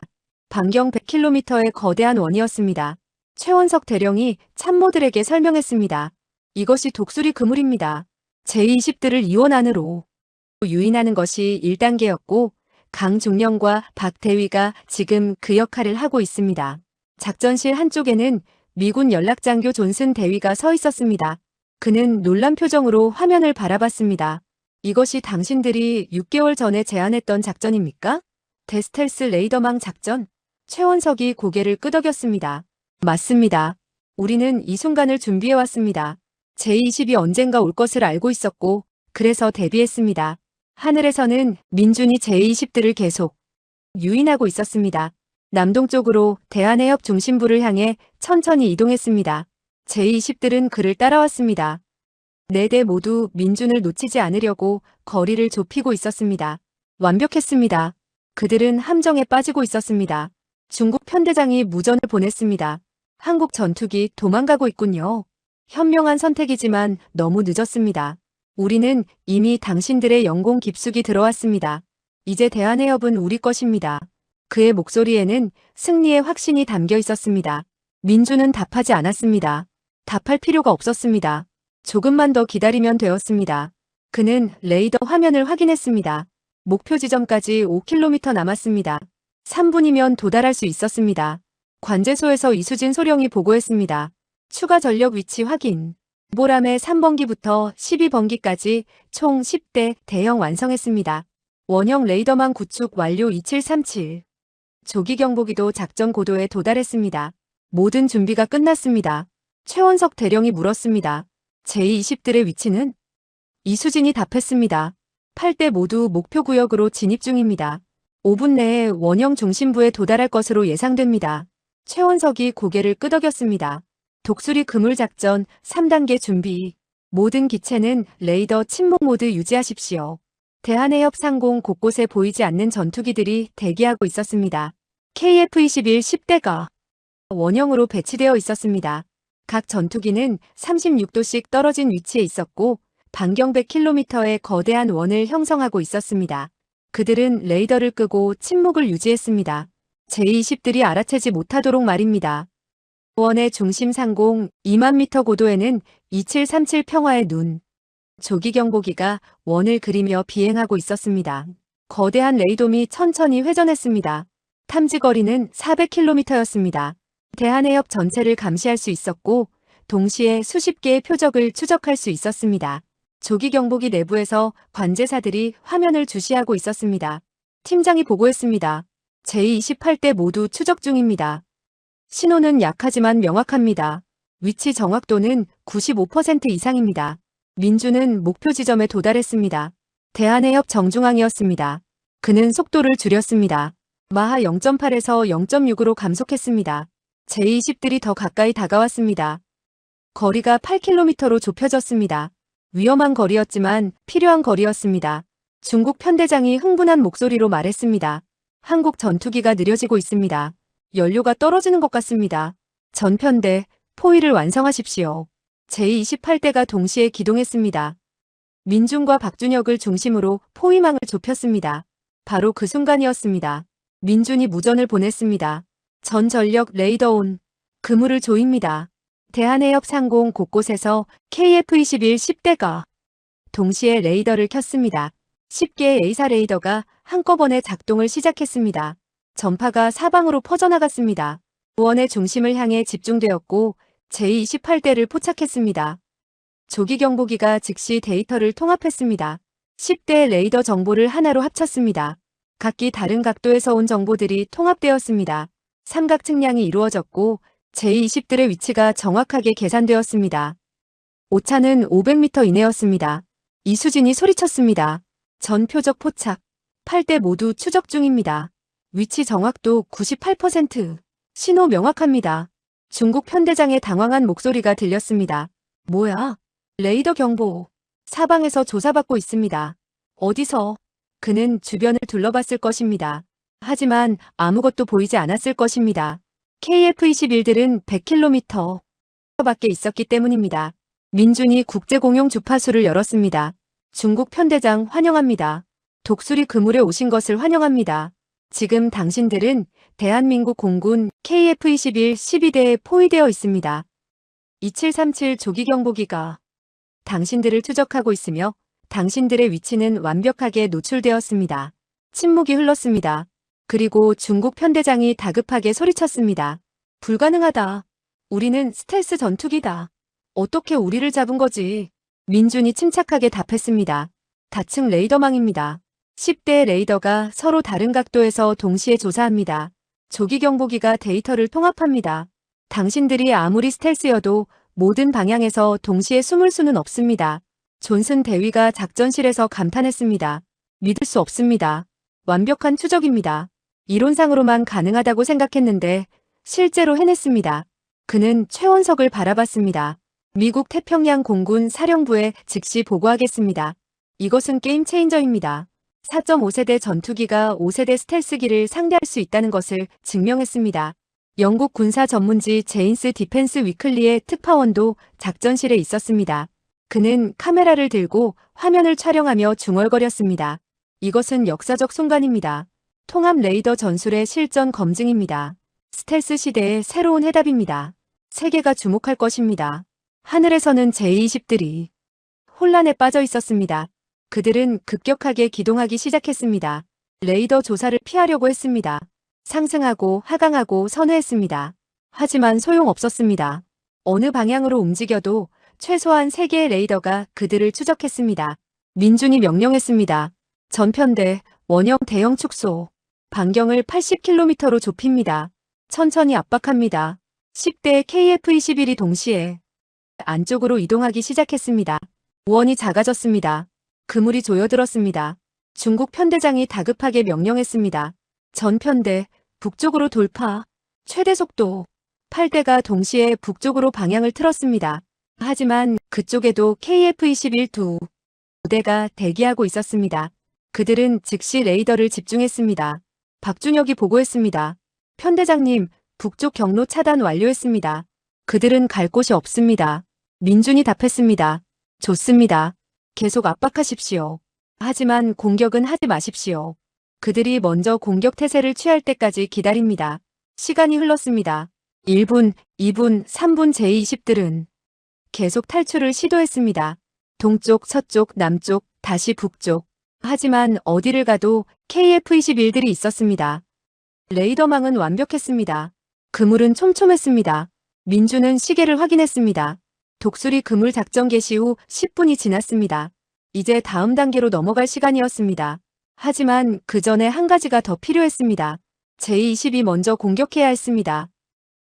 반경 100km의 거대한 원이었습니다. 최원석 대령이 참모들에게 설명했습니다. 이것이 독수리 그물입니다. 제20들을 이원 안으로 유인하는 것이 1단계였고 강중령과 박 대위가 지금 그 역할을 하고 있습니다. 작전실 한쪽에는 미군 연락장교 존슨 대위가 서 있었습니다. 그는 놀란 표정으로 화면을 바라봤습니다. 이것이 당신들이 6개월 전에 제안했던 작전입니까? 데스텔스 레이더망 작전? 최원석이 고개를 끄덕였습니다. 맞습니다. 우리는 이 순간을 준비해왔습니다. 제20이 언젠가 올 것을 알고 있었고 그래서 대비했습니다. 하늘에서는 민준이 제20들을 계속 유인하고 있었습니다. 남동쪽으로 대한해협 중심부를 향해 천천히 이동했습니다. 제20들은 그를 따라왔습니다. 4대 모두 민준을 놓치지 않으려고 거리를 좁히고 있었습니다. 완벽했습니다. 그들은 함정에 빠지고 있었습니다. 중국 편대장이 무전을 보냈습니다. 한국 전투기 도망가고 있군요. 현명한 선택이지만 너무 늦었습니다. 우리는 이미 당신들의 영공 깊숙이 들어왔습니다. 이제 대한해협은 우리 것입니다. 그의 목소리에는 승리의 확신이 담겨 있었습니다. 민준은 답하지 않았습니다. 답할 필요가 없었습니다. 조금만 더 기다리면 되었습니다. 그는 레이더 화면을 확인했습니다. 목표 지점까지 5km 남았습니다. 3분이면 도달할 수 있었습니다. 관제소에서 이수진 소령이 보고했습니다. 추가 전력 위치 확인. 보람의 3번기부터 12번기까지 총 10대 대형 완성했습니다. 원형 레이더망 구축 완료 2737. 조기 경보기도 작전 고도에 도달했습니다. 모든 준비가 끝났습니다. 최원석 대령이 물었습니다. 제20들의 위치는? 이수진이 답했습니다. 8대 모두 목표 구역으로 진입 중입니다. 5분 내에 원형 중심부에 도달할 것으로 예상됩니다. 최원석이 고개를 끄덕였습니다. 독수리 그물 작전 3단계 준비. 모든 기체는 레이더 침묵 모드 유지하십시오. 대한해협 상공 곳곳에 보이지 않는 전투기들이 대기하고 있었습니다. KF-21 10대가 원형으로 배치되어 있었습니다. 각 전투기는 36도씩 떨어진 위치에 있었고 반경 100km의 거대한 원을 형성하고 있었습니다. 그들은 레이더를 끄고 침묵을 유지했습니다. 제20들이 알아채지 못하도록 말입니다. 원의 중심 상공 2만 m 고도에는 2737 평화의 눈. 조기 경보기가 원을 그리며 비행하고 있었습니다. 거대한 레이돔이 천천히 회전했습니다. 탐지 거리는 400km였습니다. 대한해협 전체를 감시할 수 있었고 동시에 수십 개의 표적을 추적할 수 있었습니다. 조기 경보기 내부에서 관제사들이 화면을 주시하고 있었습니다. 팀장이 보고했습니다. 제28대 모두 추적 중입니다. 신호는 약하지만 명확합니다. 위치 정확도는 95% 이상입니다. 민주는 목표 지점에 도달했습니다. 대한해협 정중앙이었습니다. 그는 속도를 줄였습니다. 마하 0.8에서 0.6으로 감속했습니다. 제20들이 더 가까이 다가왔습니다. 거리가 8km로 좁혀졌습니다. 위험한 거리였지만 필요한 거리였습니다. 중국 편대장이 흥분한 목소리로 말했습니다. 한국 전투기가 느려지고 있습니다. 연료가 떨어지는 것 같습니다. 전 편대, 포위를 완성하십시오. 제28대가 동시에 기동했습니다. 민준과 박준혁을 중심으로 포위망을 좁혔습니다. 바로 그 순간이었습니다. 민준이 무전을 보냈습니다. 전 전력 레이더 온. 그물을 조입니다. 대한해협 상공 곳곳에서 KF-21 10대가 동시에 레이더를 켰습니다. 10개의 A사 레이더가 한꺼번에 작동을 시작했습니다. 전파가 사방으로 퍼져나갔습니다. 원의 중심을 향해 집중되었고 제28대를 포착했습니다. 조기 경보기가 즉시 데이터를 통합했습니다. 10대 레이더 정보를 하나로 합쳤습니다. 각기 다른 각도에서 온 정보들이 통합되었습니다. 삼각 측량이 이루어졌고 제20들의 위치가 정확하게 계산되었습니다. 오차는 500m 이내였습니다. 이수진이 소리쳤습니다. 전 표적 포착. 8대 모두 추적 중입니다. 위치 정확도 98%. 신호 명확합니다. 중국 편대장의 당황한 목소리가 들렸습니다. 뭐야? 레이더 경보. 사방에서 조사받고 있습니다. 어디서? 그는 주변을 둘러봤을 것입니다. 하지만 아무것도 보이지 않았을 것입니다. KF-21들은 100km 밖에 있었기 때문입니다. 민준이 국제공용 주파수를 열었습니다. 중국 편대장 환영합니다. 독수리 그물에 오신 것을 환영합니다. 지금 당신들은 대한민국 공군 KF-21 12대에 포위되어 있습니다. 2737 조기 경보기가 당신들을 추적하고 있으며 당신들의 위치는 완벽하게 노출되었습니다. 침묵이 흘렀습니다. 그리고 중국 편대장이 다급하게 소리쳤습니다. 불가능하다. 우리는 스텔스 전투기다. 어떻게 우리를 잡은 거지? 민준이 침착하게 답했습니다. 다층 레이더망입니다. 10대의 레이더가 서로 다른 각도에서 동시에 조사합니다. 조기 경보기가 데이터를 통합합니다. 당신들이 아무리 스텔스여도 모든 방향에서 동시에 숨을 수는 없습니다. 존슨 대위가 작전실에서 감탄했습니다. 믿을 수 없습니다. 완벽한 추적입니다. 이론상으로만 가능하다고 생각했는데 실제로 해냈습니다. 그는 최원석을 바라봤습니다. 미국 태평양 공군 사령부에 즉시 보고하겠습니다. 이것은 게임 체인저입니다. 4.5세대 전투기가 5세대 스텔스기를 상대할 수 있다는 것을 증명했습니다. 영국 군사 전문지 제인스 디펜스 위클리의 특파원도 작전실에 있었습니다. 그는 카메라를 들고 화면을 촬영하며 중얼거렸습니다. 이것은 역사적 순간입니다. 통합 레이더 전술의 실전 검증입니다. 스텔스 시대의 새로운 해답입니다. 세계가 주목할 것입니다. 하늘에서는 제-20들이 혼란에 빠져 있었습니다. 그들은 급격하게 기동하기 시작했습니다. 레이더 조사를 피하려고 했습니다. 상승하고 하강하고 선회했습니다. 하지만 소용없었습니다. 어느 방향으로 움직여도 최소한 3개의 레이더가 그들을 추적했습니다. 민준이 명령했습니다. 전편대 원형 대형 축소. 반경을 80km로 좁힙니다. 천천히 압박합니다. 10대의 KF-21이 동시에 안쪽으로 이동하기 시작했습니다. 우원이 작아졌습니다. 그물이 조여들었습니다. 중국 편대장이 다급하게 명령했습니다. 전편대 북쪽으로 돌파. 최대 속도. 8대가 동시에 북쪽으로 방향을 틀었습니다. 하지만 그쪽에도 KF-21 두 부대가 대기하고 있었습니다. 그들은 즉시 레이더를 집중했습니다. 박준혁이 보고했습니다. 편대장님, 북쪽 경로 차단 완료했습니다. 그들은 갈 곳이 없습니다. 민준이 답했습니다. 좋습니다. 계속 압박하십시오. 하지만 공격은 하지 마십시오. 그들이 먼저 공격 태세를 취할 때까지 기다립니다. 시간이 흘렀습니다. 1분, 2분, 3분 제-20들은 계속 탈출을 시도했습니다. 동쪽, 서쪽, 남쪽, 다시 북쪽. 하지만 어디를 가도 KF-21들이 있었습니다. 레이더망은 완벽했습니다. 그물은 촘촘했습니다. 민주는 시계를 확인했습니다. 독수리 그물 작전 개시 후 10분이 지났습니다. 이제 다음 단계로 넘어갈 시간이었습니다. 하지만 그 전에 한 가지가 더 필요했습니다. 제-20이 먼저 공격해야 했습니다.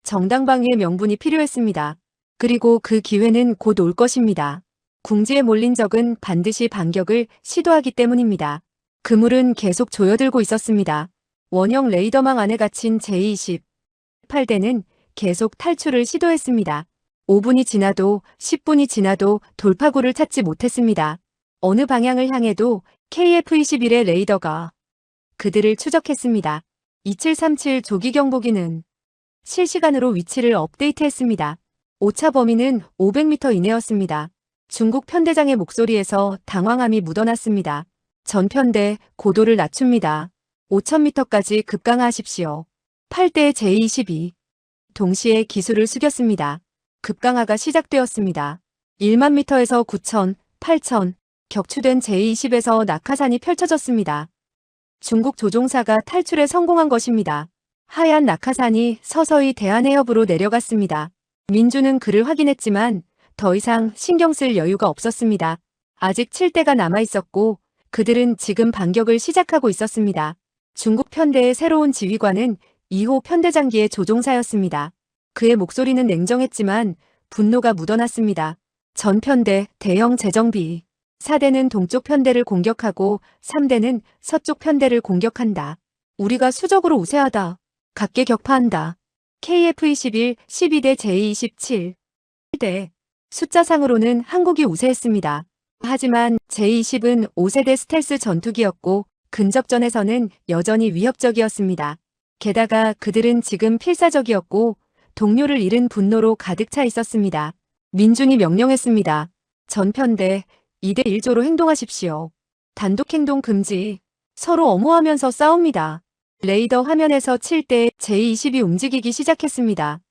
정당방위의 명분이 필요했습니다. 그리고 그 기회는 곧 올 것입니다. 궁지에 몰린 적은 반드시 반격을 시도하기 때문입니다. 그물은 계속 조여들고 있었습니다. 원형 레이더망 안에 갇힌 제-20 8대는 계속 탈출을 시도했습니다. 5분이 지나도 10분이 지나도 돌파구를 찾지 못했습니다. 어느 방향을 향해도 KF-21의 레이더가 그들을 추적했습니다. 2737 조기경보기는 실시간으로 위치를 업데이트했습니다. 오차 범위는 500m 이내였습니다. 중국 편대장의 목소리에서 당황함이 묻어났습니다. 전편대 고도를 낮춥니다. 5000m까지 급강하하십시오. 8대 제-22 동시에 기술을 숙였습니다. 급강하가 시작되었습니다. 1만 미터에서 9,000, 8,000 격추된 제-20에서 낙하산이 펼쳐졌습니다. 중국 조종사가 탈출에 성공한 것입니다. 하얀 낙하산이 서서히 대한해협으로 내려갔습니다. 민주는 그를 확인했지만 더 이상 신경 쓸 여유가 없었습니다. 아직 7대가 남아있었고 그들은 지금 반격을 시작하고 있었습니다. 중국 편대의 새로운 지휘관은 2호 편대장기의 조종사였습니다. 그의 목소리는 냉정했지만 분노가 묻어났습니다. 전편대 대형 재정비. 4대는 동쪽 편대를 공격하고 3대는 서쪽 편대를 공격한다. 우리가 수적으로 우세하다. 각계 격파한다. KF-21 12대 제-27 1대 숫자상으로는 한국이 우세했습니다. 하지만 제-20은 5세대 스텔스 전투기였고 근접전에서는 여전히 위협적이었습니다. 게다가 그들은 지금 필사적이었고 동료를 잃은 분노로 가득 차 있었습니다. 민준이 명령했습니다. 전편대 2대 1조로 행동하십시오. 단독행동 금지. 서로 엄호하면서 싸웁니다. 레이더 화면에서 7대 제-20이 움직이기 시작했습니다.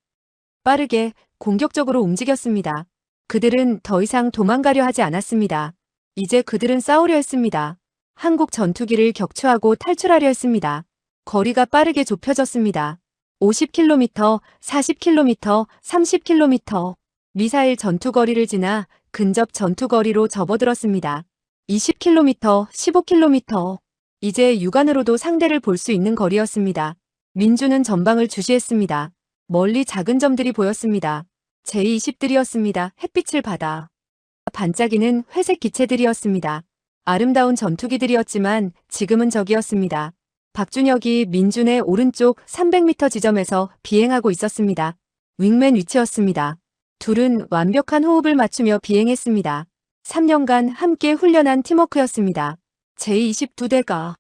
빠르게 공격적으로 움직였습니다. 그들은 더 이상 도망가려 하지 않았습니다. 이제 그들은 싸우려 했습니다. 한국 전투기를 격추하고 탈출하려 했습니다. 거리가 빠르게 좁혀졌습니다. 50km, 40km, 30km. 미사일 전투거리를 지나 근접 전투거리로 접어들었습니다. 20km, 15km. 이제 육안으로도 상대를 볼 수 있는 거리였습니다. 민주는 전방을 주시했습니다. 멀리 작은 점들이 보였습니다. 제-20들이었습니다. 햇빛을 받아 반짝이는 회색 기체들이었습니다. 아름다운 전투기들이었지만 지금은 적이었습니다. 박준혁이 민준의 오른쪽 300m 지점에서 비행하고 있었습니다. 윙맨 위치였습니다. 둘은 완벽한 호흡을 맞추며 비행했습니다. 3년간 함께 훈련한 팀워크였습니다. 제22대가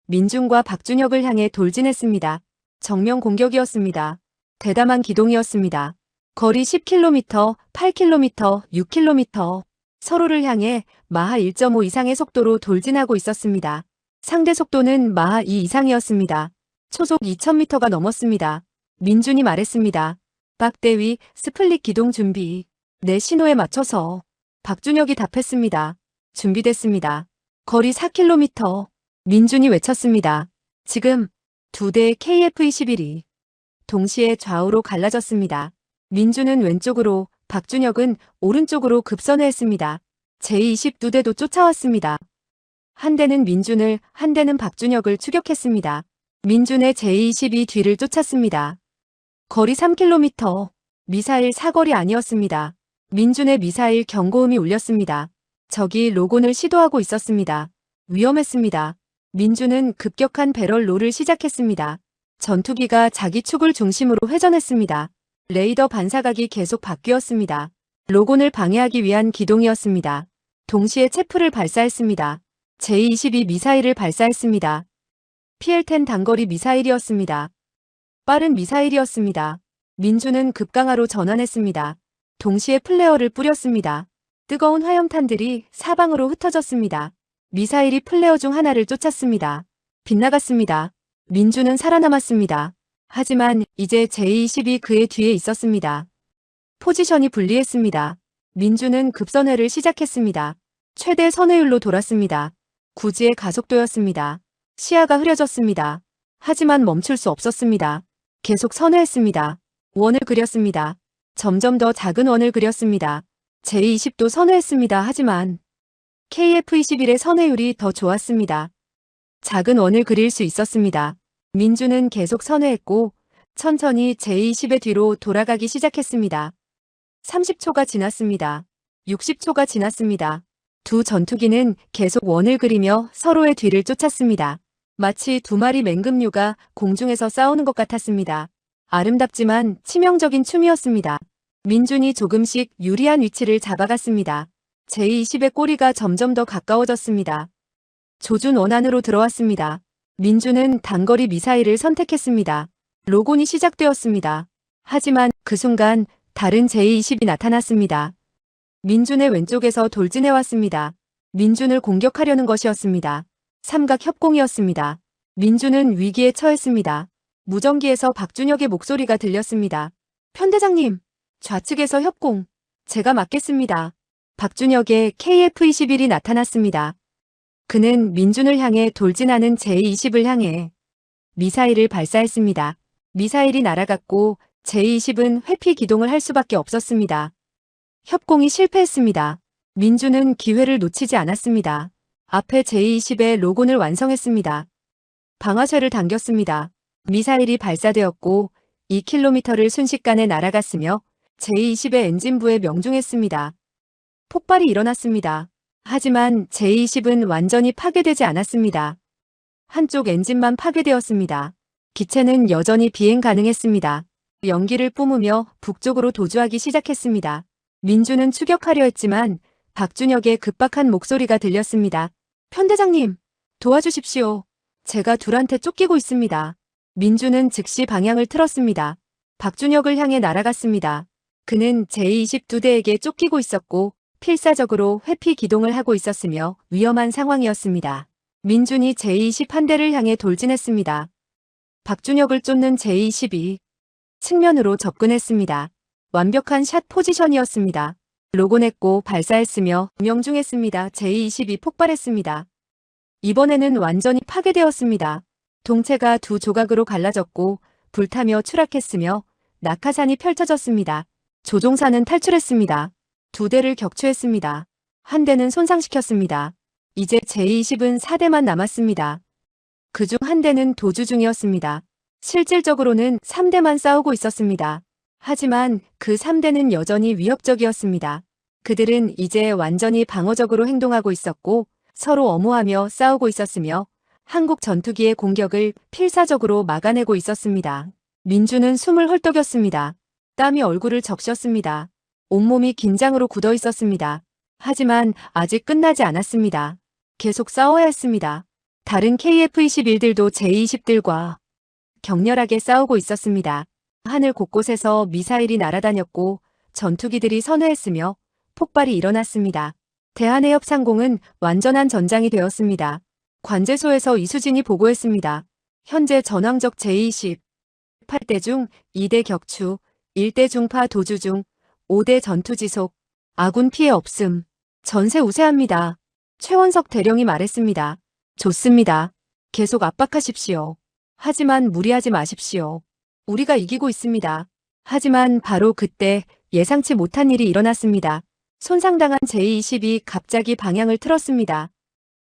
민준과 박준혁을 향해 돌진했습니다. 정면 공격이었습니다. 대담한 기동이었습니다. 거리 10km, 8km, 6km 서로를 향해 마하 1.5 이상의 속도로 돌진하고 있었습니다. 상대 속도는 마하 2 이상이었습니다. 초속 2000m가 넘었습니다. 민준이 말했습니다. 박대위 스플릿 기동 준비. 내 신호에 맞춰서. 박준혁이 답했습니다. 준비됐습니다. 거리 4km. 민준이 외쳤습니다. 지금 두 대의 KF-21이 동시에 좌우로 갈라졌습니다. 민준은 왼쪽으로, 박준혁은 오른쪽으로 급선회했습니다. 제22대도 쫓아왔습니다. 한 대는 민준을, 한 대는 박준혁을 추격했습니다. 민준의 제22 뒤를 쫓았습니다. 거리 3km. 미사일 사거리 아니었습니다. 민준의 미사일 경고음이 울렸습니다. 적이 로곤을 시도하고 있었습니다. 위험했습니다. 민준은 급격한 배럴로를 시작했습니다. 전투기가 자기 축을 중심으로 회전했습니다. 레이더 반사각이 계속 바뀌었습니다. 로곤을 방해하기 위한 기동이었습니다. 동시에 체프를 발사했습니다. 제22 미사일을 발사했습니다. PL-10 단거리 미사일이었습니다. 빠른 미사일이었습니다. 민준은 급강하로 전환했습니다. 동시에 플레어를 뿌렸습니다. 뜨거운 화염탄들이 사방으로 흩어졌습니다. 미사일이 플레어 중 하나를 쫓았습니다. 빗나갔습니다. 민준은 살아남았습니다. 하지만 이제 제22 그의 뒤에 있었습니다. 포지션이 불리했습니다. 민준은 급선회를 시작했습니다. 최대 선회율로 돌았습니다. 구지의 가속도였습니다. 시야가 흐려졌습니다. 하지만 멈출 수 없었습니다. 계속 선회했습니다. 원을 그렸습니다. 점점 더 작은 원을 그렸습니다. 제20도 선회했습니다. 하지만 KF-21의 선회율이 더 좋았습니다. 작은 원을 그릴 수 있었습니다. 민준은 계속 선회했고 천천히 제20의 뒤로 돌아가기 시작했습니다. 30초가 지났습니다. 60초가 지났습니다. 두 전투기는 계속 원을 그리며 서로의 뒤를 쫓았습니다. 마치 두 마리 맹금류가 공중에서 싸우는 것 같았습니다. 아름답지만 치명적인 춤이었습니다. 민준이 조금씩 유리한 위치를 잡아갔습니다. 제20의 꼬리가 점점 더 가까워졌습니다. 조준 원안으로 들어왔습니다. 민준은 단거리 미사일을 선택했습니다. 로곤이 시작되었습니다. 하지만 그 순간 다른 제20이 나타났습니다. 민준의 왼쪽에서 돌진해왔습니다. 민준을 공격하려는 것이었습니다. 삼각 협공이었습니다. 민준은 위기에 처했습니다. 무전기에서 박준혁의 목소리가 들렸습니다. 편대장님, 좌측에서 협공. 제가 맡겠습니다. 박준혁의 KF-21이 나타났습니다. 그는 민준을 향해 돌진하는 제20을 향해 미사일을 발사했습니다. 미사일이 날아갔고 제20은 회피 기동을 할 수밖에 없었습니다. 협공이 실패했습니다. 민준은 기회를 놓치지 않았습니다. 앞에 제20의 로곤을 완성했습니다. 방아쇠를 당겼습니다. 미사일이 발사되었고 2km를 순식간에 날아갔으며 제20의 엔진부에 명중했습니다. 폭발이 일어났습니다. 하지만 제20은 완전히 파괴되지 않았습니다. 한쪽 엔진만 파괴되었습니다. 기체는 여전히 비행 가능했습니다. 연기를 뿜으며 북쪽으로 도주하기 시작했습니다. 민준은 추격하려 했지만 박준혁의 급박한 목소리가 들렸습니다. 편대장님, 도와주십시오. 제가 둘한테 쫓기고 있습니다. 민준은 즉시 방향을 틀었습니다. 박준혁을 향해 날아갔습니다. 그는 제22대에게 쫓기고 있었고 필사적으로 회피 기동을 하고 있었으며 위험한 상황이었습니다. 민준이 제20 한 대를 향해 돌진했습니다. 박준혁을 쫓는 제22 측면으로 접근했습니다. 완벽한 샷 포지션이었습니다. 로곤했고 발사했으며 명중했습니다. 제22 폭발했습니다. 이번에는 완전히 파괴되었습니다. 동체가 두 조각으로 갈라졌고 불타며 추락했으며 낙하산이 펼쳐졌습니다. 조종사는 탈출했습니다. 두 대를 격추했습니다. 한 대는 손상시켰습니다. 이제 제20은 4대만 남았습니다. 그중 한 대는 도주 중이었습니다. 실질적으로는 3대만 싸우고 있었습니다. 하지만 그 3대는 여전히 위협적이었습니다. 그들은 이제 완전히 방어적으로 행동하고 있었고 서로 엄호하며 싸우고 있었으며 한국 전투기의 공격을 필사적으로 막아내고 있었습니다. 민주는 숨을 헐떡였습니다. 땀이 얼굴을 적셨습니다. 온몸이 긴장으로 굳어 있었습니다. 하지만 아직 끝나지 않았습니다. 계속 싸워야 했습니다. 다른 KF-21들도 제-20들과 격렬하게 싸우고 있었습니다. 하늘 곳곳에서 미사일이 날아다녔고 전투기들이 선회했으며 폭발이 일어났습니다. 대한해협상공은 완전한 전장이 되었습니다. 관제소에서 이수진이 보고했습니다. 현재 전황적 제-28대 중 2대 격추, 1대 중파 도주 중 5대 전투 지속, 아군 피해 없음. 전세 우세합니다. 최원석 대령이 말했습니다. 좋습니다. 계속 압박하십시오. 하지만 무리하지 마십시오. 우리가 이기고 있습니다. 하지만 바로 그때 예상치 못한 일이 일어났습니다. 손상당한 제-22 갑자기 방향을 틀었습니다.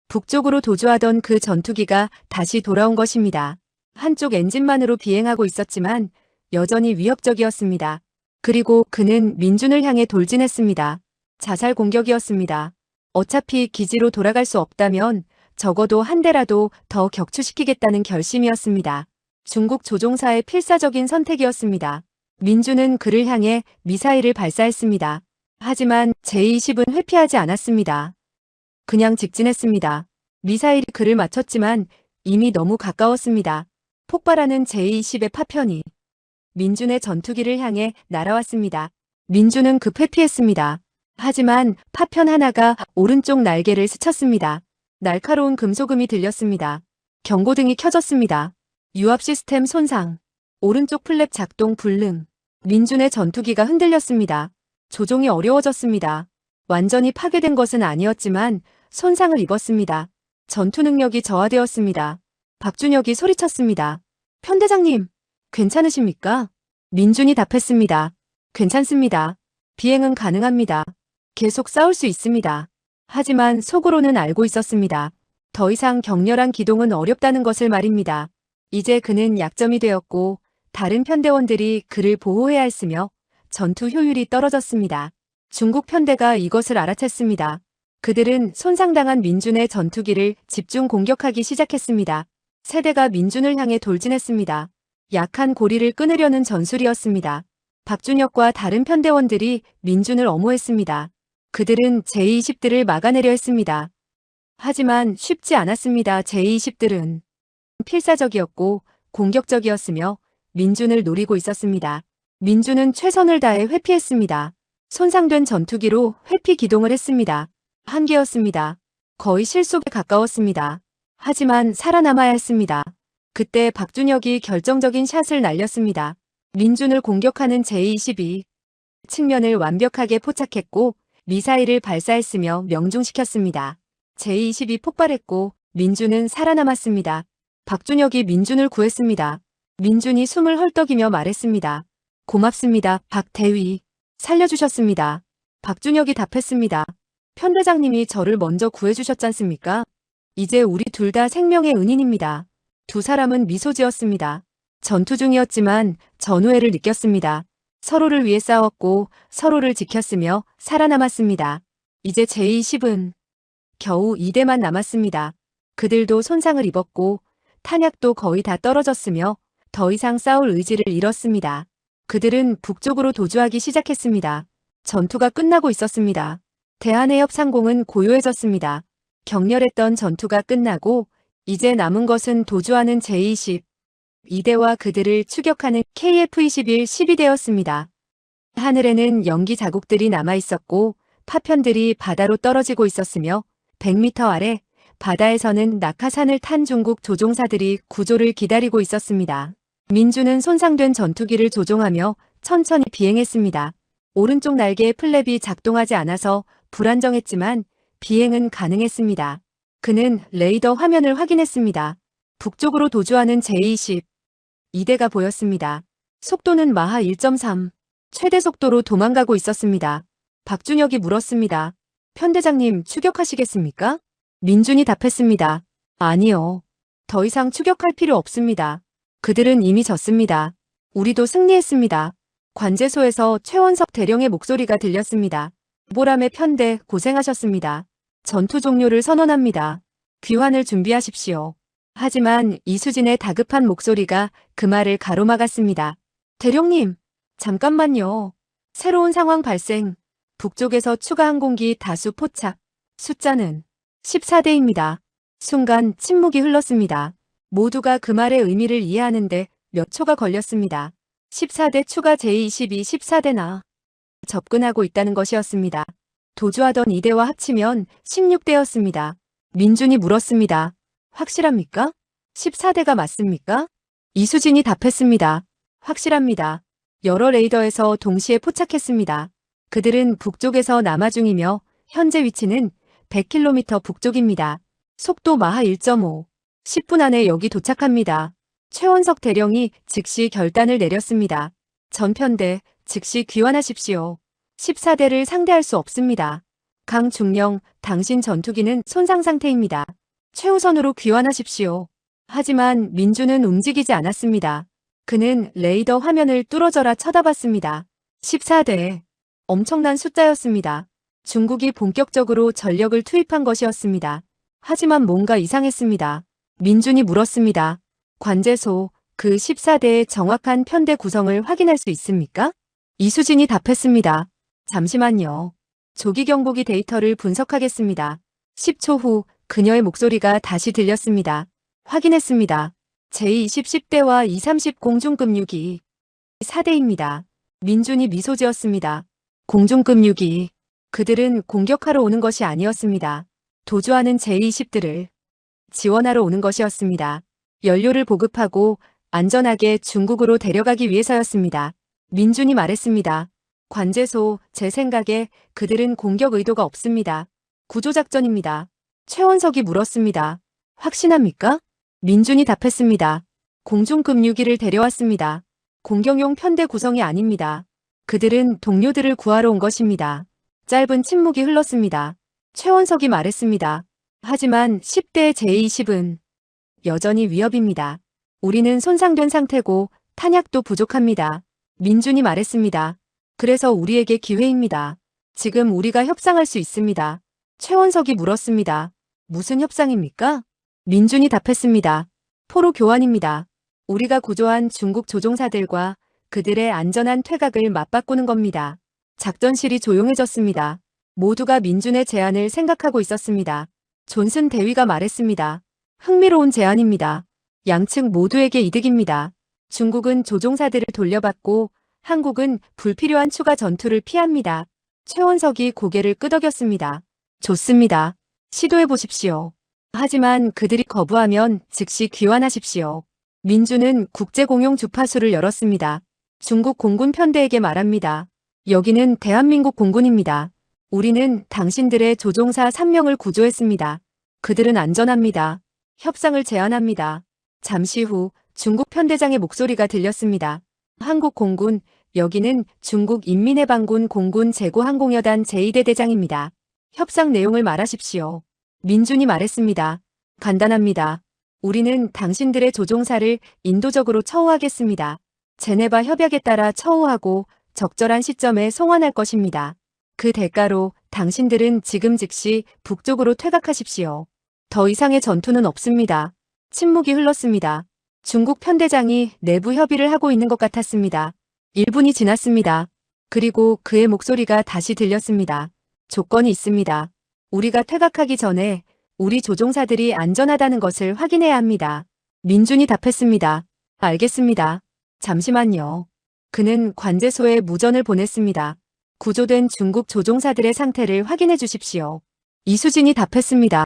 북쪽으로 도주하던 그 전투기가 다시 돌아온 것입니다. 한쪽 엔진만으로 비행하고 있었지만 여전히 위협적이었습니다. 그리고 그는 민준을 향해 돌진했습니다. 자살 공격이었습니다. 어차피 기지로 돌아갈 수 없다면 적어도 한 대라도 더 격추시키겠다는 결심이었습니다. 중국 조종사의 필사적인 선택이었습니다. 민준은 그를 향해 미사일을 발사했습니다. 하지만 제-20은 회피하지 않았습니다. 그냥 직진했습니다. 미사일이 그를 맞췄지만 이미 너무 가까웠습니다. 폭발하는 제-20의 파편이 민준의 전투기를 향해 날아왔습니다. 민준은 급 회피했습니다. 하지만 파편 하나가 오른쪽 날개를 스쳤습니다. 날카로운 금속음이 들렸습니다. 경고등이 켜졌습니다. 유압 시스템 손상, 오른쪽 플랩 작동 불능, 민준의 전투기가 흔들렸습니다. 조종이 어려워졌습니다. 완전히 파괴된 것은 아니었지만 손상을 입었습니다. 전투 능력이 저하되었습니다. 박준혁이 소리쳤습니다. 편대장님, 괜찮으십니까? 민준이 답했습니다. 괜찮습니다. 비행은 가능합니다. 계속 싸울 수 있습니다. 하지만 속으로는 알고 있었습니다. 더 이상 격렬한 기동은 어렵다는 것을 말입니다. 이제 그는 약점이 되었고 다른 편대원들이 그를 보호해야 했으며 전투 효율이 떨어졌습니다. 중국 편대가 이것을 알아챘습니다. 그들은 손상당한 민준의 전투기를 집중 공격하기 시작했습니다. 세대가 민준을 향해 돌진했습니다. 약한 고리를 끊으려는 전술이었습니다. 박준혁과 다른 편대원들이 민준을 엄호했습니다. 그들은 제-20들을 막아내려 했습니다. 하지만 쉽지 않았습니다. 제-20들은 필사적이었고 공격적이었으며 민준을 노리고 있었습니다. 민준은 최선을 다해 회피했습니다. 손상된 전투기로 회피 기동을 했습니다. 한계였습니다. 거의 실속에 가까웠습니다. 하지만 살아남아야 했습니다. 그때 박준혁이 결정적인 샷을 날렸습니다. 민준을 공격하는 제-22 측면을 완벽하게 포착했고 미사일을 발사했으며 명중시켰습니다. 제-22 폭발했고 민준은 살아남았습니다. 박준혁이 민준을 구했습니다. 민준이 숨을 헐떡이며 말했습니다. 고맙습니다, 박 대위. 살려주셨습니다. 박준혁이 답했습니다. 편대장님이 저를 먼저 구해주셨잖습니까? 이제 우리 둘 다 생명의 은인입니다. 두 사람은 미소 지었습니다. 전투 중이었지만 전우애를 느꼈습니다. 서로를 위해 싸웠고 서로를 지켰으며 살아남았습니다. 이제 제-20은 겨우 2대만 남았습니다. 그들도 손상을 입었고 탄약도 거의 다 떨어졌으며 더 이상 싸울 의지를 잃었습니다. 그들은 북쪽으로 도주하기 시작했습니다. 전투가 끝나고 있었습니다. 대한해협상공은 고요해졌습니다. 격렬했던 전투가 끝나고 이제 남은 것은 도주하는 제-20 2대와 그들을 추격하는 KF-21 12대였습니다. 하늘에는 연기 자국들이 남아있었고 파편들이 바다로 떨어지고 있었으며 100m 아래 바다에서는 낙하산을 탄 중국 조종사들이 구조를 기다리고 있었습니다. 민준은 손상된 전투기를 조종하며 천천히 비행했습니다. 오른쪽 날개의 플랩이 작동하지 않아서 불안정했지만 비행은 가능했습니다. 그는 레이더 화면을 확인했습니다. 북쪽으로 도주하는 제-20 2대가 보였습니다. 속도는 마하 1.3, 최대 속도로 도망가고 있었습니다. 박준혁이 물었습니다. 편대장님, 추격하시겠습니까? 민준이 답했습니다. 아니요. 더 이상 추격할 필요 없습니다. 그들은 이미 졌습니다. 우리도 승리했습니다. 관제소에서 최원석 대령의 목소리가 들렸습니다. 보람의 편대 고생하셨습니다. 전투 종료를 선언합니다. 귀환을 준비하십시오. 하지만 이수진의 다급한 목소리가 그 말을 가로막았습니다. 대령님, 잠깐만요. 새로운 상황 발생. 북쪽에서 추가 항공기 다수 포착. 숫자는 14대입니다. 순간 침묵이 흘렀습니다. 모두가 그 말의 의미를 이해하는데 몇 초가 걸렸습니다. 14대 추가 제22 14대나 접근하고 있다는 것이었습니다. 도주하던 2대와 합치면 16대였습니다. 민준이 물었습니다. 확실합니까? 14대가 맞습니까? 이수진이 답했습니다. 확실합니다. 여러 레이더에서 동시에 포착했습니다. 그들은 북쪽에서 남하 중이며 현재 위치는 100km 북쪽입니다. 속도 마하 1.5. 10분 안에 여기 도착합니다. 최원석 대령이 즉시 결단을 내렸습니다. 전편대 즉시 귀환하십시오. 14대를 상대할 수 없습니다. 강중령, 당신 전투기는 손상 상태입니다. 최우선으로 귀환하십시오. 하지만 민주는 움직이지 않았습니다. 그는 레이더 화면을 뚫어져라 쳐다봤습니다. 14대. 엄청난 숫자였습니다. 중국이 본격적으로 전력을 투입한 것이었습니다. 하지만 뭔가 이상했습니다. 민준이 물었습니다. 관제소, 그 14대의 정확한 편대 구성을 확인할 수 있습니까? 이수진이 답했습니다. 잠시만요. 조기 경보기 데이터를 분석하겠습니다. 10초 후 그녀의 목소리가 다시 들렸습니다. 확인했습니다. 제20 10대와 230 공중급유기 4대입니다. 민준이 미소 지었습니다. 공중급유기. 그들은 공격하러 오는 것이 아니었습니다. 도주하는 제20들을 지원하러 오는 것이었습니다. 연료를 보급하고 안전하게 중국으로 데려가기 위해서였습니다. 민준이 말했습니다. 관제소, 제 생각에 그들은 공격 의도가 없습니다. 구조작전입니다. 최원석이 물었습니다. 확신합니까? 민준이 답했습니다. 공중급유기를 데려왔습니다. 공격용 편대 구성이 아닙니다. 그들은 동료들을 구하러 온 것입니다. 짧은 침묵이 흘렀습니다. 최원석이 말했습니다. 하지만 10대 제20은 여전히 위협입니다. 우리는 손상된 상태고 탄약도 부족합니다. 민준이 말했습니다. 그래서 우리에게 기회입니다. 지금 우리가 협상할 수 있습니다. 최원석이 물었습니다. 무슨 협상입니까? 민준이 답했습니다. 포로 교환입니다. 우리가 구조한 중국 조종사들과 그들의 안전한 퇴각을 맞바꾸는 겁니다. 작전실이 조용해졌습니다. 모두가 민준의 제안을 생각하고 있었습니다. 존슨 대위가 말했습니다. 흥미로운 제안입니다. 양측 모두에게 이득입니다. 중국은 조종사들을 돌려받고 한국은 불필요한 추가 전투를 피합니다. 최원석이 고개를 끄덕였습니다. 좋습니다. 시도해 보십시오. 하지만 그들이 거부하면 즉시 귀환하십시오. 민주는 국제공용 주파수를 열었습니다. 중국 공군 편대에게 말합니다. 여기는 대한민국 공군입니다. 우리는 당신들의 조종사 3명을 구조했습니다. 그들은 안전합니다. 협상을 제안합니다. 잠시 후 중국 편대장의 목소리가 들렸습니다. 한국 공군, 여기는 중국 인민해방군 공군 제고항공여단 제2대 대장입니다. 협상 내용을 말하십시오. 민준이 말했습니다. 간단합니다. 우리는 당신들의 조종사를 인도적으로 처우하겠습니다. 제네바 협약에 따라 처우하고 적절한 시점에 송환할 것입니다. 그 대가로 당신들은 지금 즉시 북쪽으로 퇴각하십시오. 더 이상의 전투는 없습니다. 침묵이 흘렀습니다. 중국 편대장이 내부 협의를 하고 있는 것 같았습니다. 1분이 지났습니다. 그리고 그의 목소리가 다시 들렸습니다. 조건이 있습니다. 우리가 퇴각하기 전에 우리 조종사들이 안전하다는 것을 확인해야 합니다. 민준이 답했습니다. 알겠습니다. 잠시만요. 그는 관제소에 무전을 보냈습니다. 구조된 중국 조종사들의 상태를 확인해 주십시오. 이수진이 답했습니다.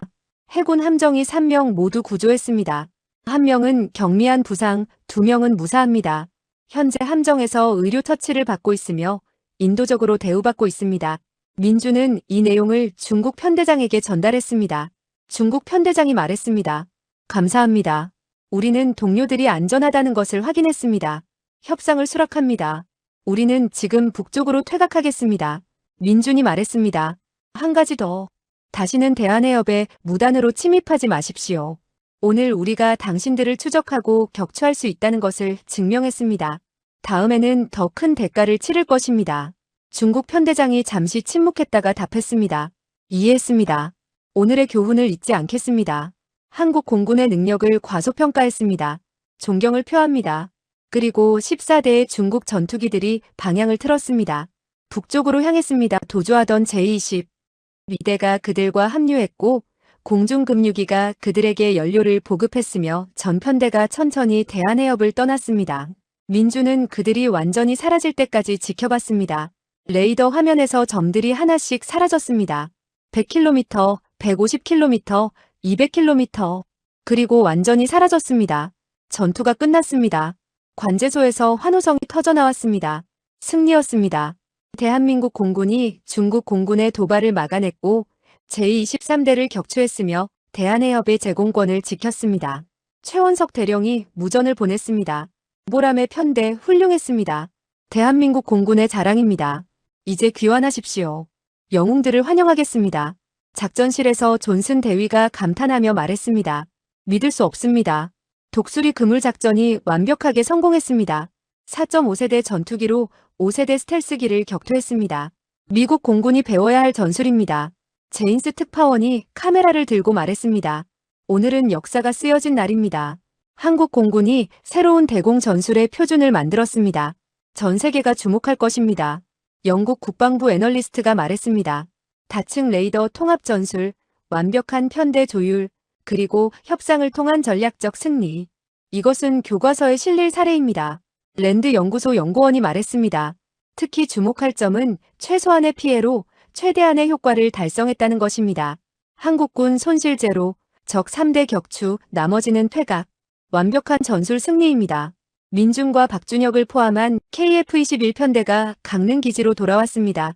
해군 함정이 3명 모두 구조했습니다. 1명은 경미한 부상, 2명은 무사합니다. 현재 함정에서 의료 처치를 받고 있으며 인도적으로 대우받고 있습니다. 민주는 이 내용을 중국 편대장에게 전달했습니다. 중국 편대장이 말했습니다. 감사합니다. 우리는 동료들이 안전하다는 것을 확인했습니다. 협상을 수락합니다. 우리는 지금 북쪽으로 퇴각하겠습니다. 민준이 말했습니다. 한 가지 더. 다시는 대한해협에 무단으로 침입하지 마십시오. 오늘 우리가 당신들을 추적하고 격추할 수 있다는 것을 증명했습니다. 다음에는 더 큰 대가를 치를 것입니다. 중국 편대장이 잠시 침묵했다가 답했습니다. 이해했습니다. 오늘의 교훈을 잊지 않겠습니다. 한국 공군의 능력을 과소평가했습니다. 존경을 표합니다. 그리고 14대의 중국 전투기들이 방향을 틀었습니다. 북쪽으로 향했습니다. 도주하던 제-20 미대가 그들과 합류했고 공중급류기가 그들에게 연료를 보급했으며 전편대가 천천히 대한해협을 떠났습니다. 민주는 그들이 완전히 사라질 때까지 지켜봤습니다. 레이더 화면에서 점들이 하나씩 사라졌습니다. 100km, 150km, 200km, 그리고 완전히 사라졌습니다. 전투가 끝났습니다. 관제소에서 환호성이 터져나왔습니다. 승리였습니다. 대한민국 공군이 중국 공군의 도발을 막아냈고 제23대를 격추했으며 대한해협의 제공권을 지켰습니다. 최원석 대령이 무전을 보냈습니다. 보람의 편대 훌륭했습니다. 대한민국 공군의 자랑입니다. 이제 귀환하십시오. 영웅들을 환영하겠습니다. 작전실에서 존슨 대위가 감탄하며 말했습니다. 믿을 수 없습니다. 독수리 그물 작전이 완벽하게 성공했습니다. 4.5세대 전투기로 5세대 스텔스기를 격투했습니다. 미국 공군이 배워야 할 전술입니다. 제인스 특파원이 카메라를 들고 말했습니다. 오늘은 역사가 쓰여진 날입니다. 한국 공군이 새로운 대공 전술의 표준을 만들었습니다. 전 세계가 주목할 것입니다. 영국 국방부 애널리스트가 말했습니다. 다층 레이더 통합 전술, 완벽한 편대 조율, 그리고 협상을 통한 전략적 승리. 이것은 교과서에 실릴 사례입니다. 랜드 연구소 연구원이 말했습니다. 특히 주목할 점은 최소한의 피해로 최대한의 효과를 달성했다는 것입니다. 한국군 손실 제로, 적 3대 격추, 나머지는 퇴각. 완벽한 전술 승리입니다. 민중과 박준혁을 포함한 KF-21편대가 강릉 기지로 돌아왔습니다.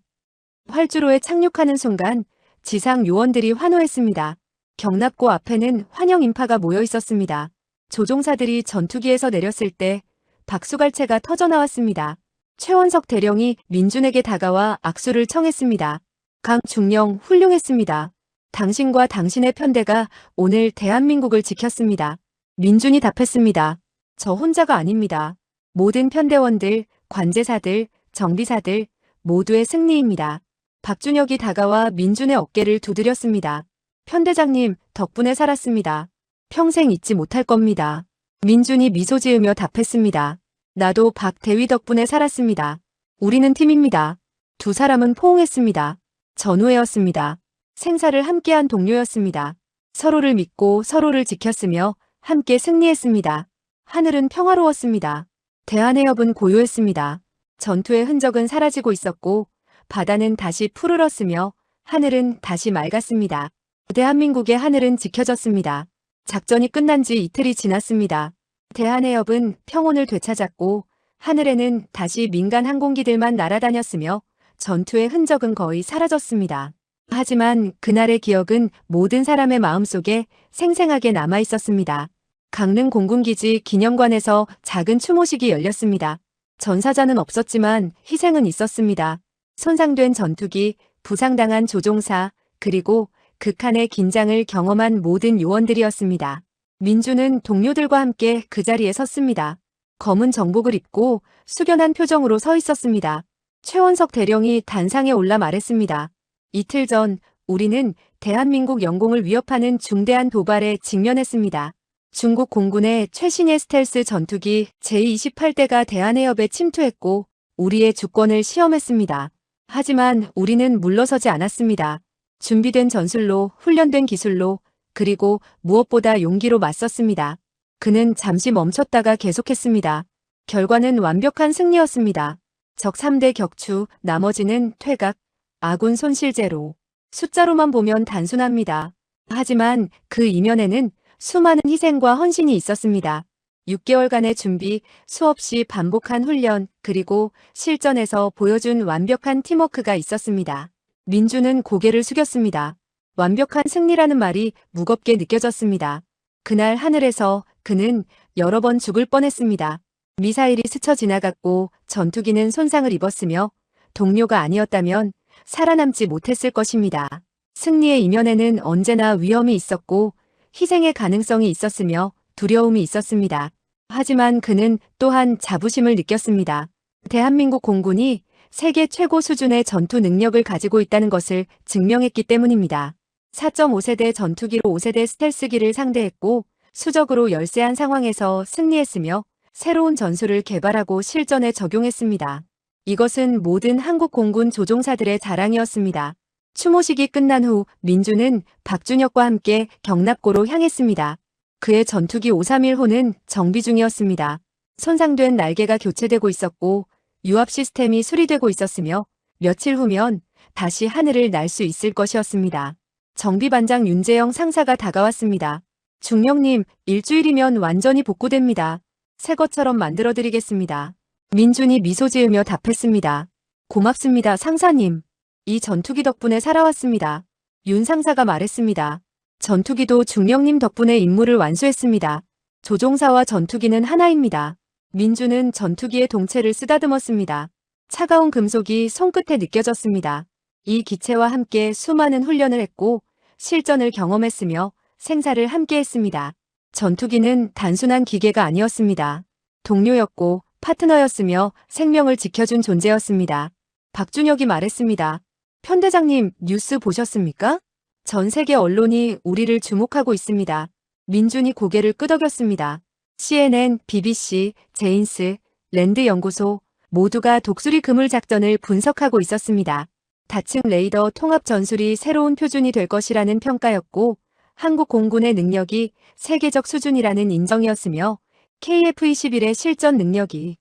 활주로에 착륙하는 순간 지상 요원들이 환호했습니다. 경납고 앞에는 환영 인파가 모여 있었습니다. 조종사들이 전투기에서 내렸을 때 박수갈채가 터져나왔습니다. 최원석 대령이 민준에게 다가와 악수를 청했습니다. 강중령 훌륭했습니다. 당신과 당신의 편대가 오늘 대한민국을 지켰습니다. 민준이 답했습니다. 저 혼자가 아닙니다. 모든 편대원들, 관제사들, 정비사들 모두의 승리입니다. 박준혁이 다가와 민준의 어깨를 두드렸습니다. 편대장님 덕분에 살았습니다. 평생 잊지 못할 겁니다. 민준이 미소 지으며 답했습니다. 나도 박 대위 덕분에 살았습니다. 우리는 팀입니다. 두 사람은 포옹했습니다. 전우회였습니다. 생사를 함께한 동료였습니다. 서로를 믿고 서로를 지켰으며 함께 승리했습니다. 하늘은 평화로웠습니다. 대한해협은 고요했습니다. 전투의 흔적은 사라지고 있었고 바다는 다시 푸르렀으며 하늘은 다시 맑았습니다. 대한민국의 하늘은 지켜졌습니다. 작전이 끝난 지 이틀이 지났습니다. 대한해협은 평온을 되찾았고 하늘에는 다시 민간 항공기들만 날아다녔으며 전투의 흔적은 거의 사라졌습니다. 하지만 그날의 기억은 모든 사람의 마음속에 생생하게 남아 있었습니다. 강릉 공군기지 기념관에서 작은 추모식이 열렸습니다. 전사자는 없었지만 희생은 있었습니다. 손상된 전투기, 부상당한 조종사, 그리고 극한의 긴장을 경험한 모든 요원들이었습니다. 민주는 동료들과 함께 그 자리에 섰습니다. 검은 정복을 입고 숙연한 표정으로 서 있었습니다. 최원석 대령이 단상에 올라 말했습니다. 이틀 전 우리는 대한민국 영공을 위협하는 중대한 도발에 직면했습니다. 중국 공군의 최신의 스텔스 전투기 제28대가 대한해협에 침투했고 우리의 주권을 시험했습니다. 하지만 우리는 물러서지 않았습니다. 준비된 전술로, 훈련된 기술로, 그리고 무엇보다 용기로 맞섰습니다. 그는 잠시 멈췄다가 계속했습니다. 결과는 완벽한 승리였습니다. 적 3대 격추, 나머지는 퇴각, 아군 손실 제로. 숫자로만 보면 단순합니다. 하지만 그 이면에는 수많은 희생과 헌신이 있었습니다. 6개월간의 준비, 수없이 반복한 훈련, 그리고 실전에서 보여준 완벽한 팀워크가 있었습니다. 민주는 고개를 숙였습니다. 완벽한 승리라는 말이 무겁게 느껴졌습니다. 그날 하늘에서 그는 여러 번 죽을 뻔했습니다. 미사일이 스쳐 지나갔고 전투기는 손상을 입었으며 동료가 아니었다면 살아남지 못했을 것입니다. 승리의 이면에는 언제나 위험이 있었고 희생의 가능성이 있었으며 두려움이 있었습니다. 하지만 그는 또한 자부심을 느꼈습니다. 대한민국 공군이 세계 최고 수준의 전투 능력을 가지고 있다는 것을 증명했기 때문입니다. 4.5세대 전투기로 5세대 스텔스기를 상대했고 수적으로 열세한 상황에서 승리했으며 새로운 전술을 개발하고 실전에 적용했습니다. 이것은 모든 한국 공군 조종사들의 자랑이었습니다. 추모식이 끝난 후 민주는 박준혁과 함께 경납고로 향했습니다. 그의 전투기 531호는 정비 중이었습니다. 손상된 날개가 교체되고 있었고 유압 시스템이 수리되고 있었으며 며칠 후면 다시 하늘을 날 수 있을 것이었습니다. 정비반장 윤재영 상사가 다가왔습니다. 중령님, 일주일이면 완전히 복구됩니다. 새 것처럼 만들어드리겠습니다. 민준이 미소 지으며 답했습니다. 고맙습니다, 상사님. 이 전투기 덕분에 살아왔습니다. 윤 상사가 말했습니다. 전투기도 중령님 덕분에 임무를 완수했습니다. 조종사와 전투기는 하나입니다. 민주는 전투기의 동체를 쓰다듬었습니다. 차가운 금속이 손끝에 느껴졌습니다. 이 기체와 함께 수많은 훈련을 했고 실전을 경험했으며 생사를 함께 했습니다. 전투기는 단순한 기계가 아니었습니다. 동료였고 파트너였으며 생명을 지켜준 존재였습니다. 박준혁이 말했습니다. 편대장님, 뉴스 보셨습니까? 전 세계 언론이 우리를 주목하고 있습니다. 민준이 고개를 끄덕였습니다. CNN, BBC, 제인스, 랜드 연구소 모두가 독수리 그물 작전을 분석하고 있었습니다. 다층 레이더 통합 전술이 새로운 표준이 될 것이라는 평가였고 한국 공군의 능력이 세계적 수준이라는 인정이었으며 KF-21의 실전 능력이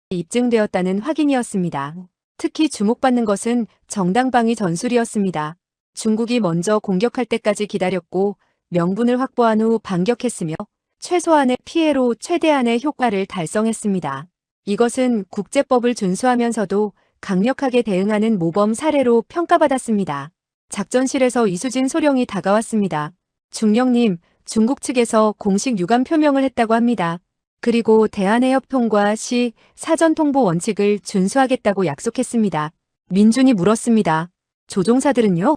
입증되었다는 확인이었습니다. 특히 주목받는 것은 정당방위 전술이었습니다. 중국이 먼저 공격할 때까지 기다렸고 명분을 확보한 후 반격했으며 최소한의 피해로 최대한의 효과를 달성했습니다. 이것은 국제법을 준수하면서도 강력하게 대응하는 모범 사례로 평가받았습니다. 작전실에서 이수진 소령이 다가왔습니다. 중령님, 중국 측에서 공식 유감 표명을 했다고 합니다. 그리고 대한해협통과 시 사전통보 원칙을 준수하겠다고 약속했습니다. 민준이 물었습니다. 조종사들은요?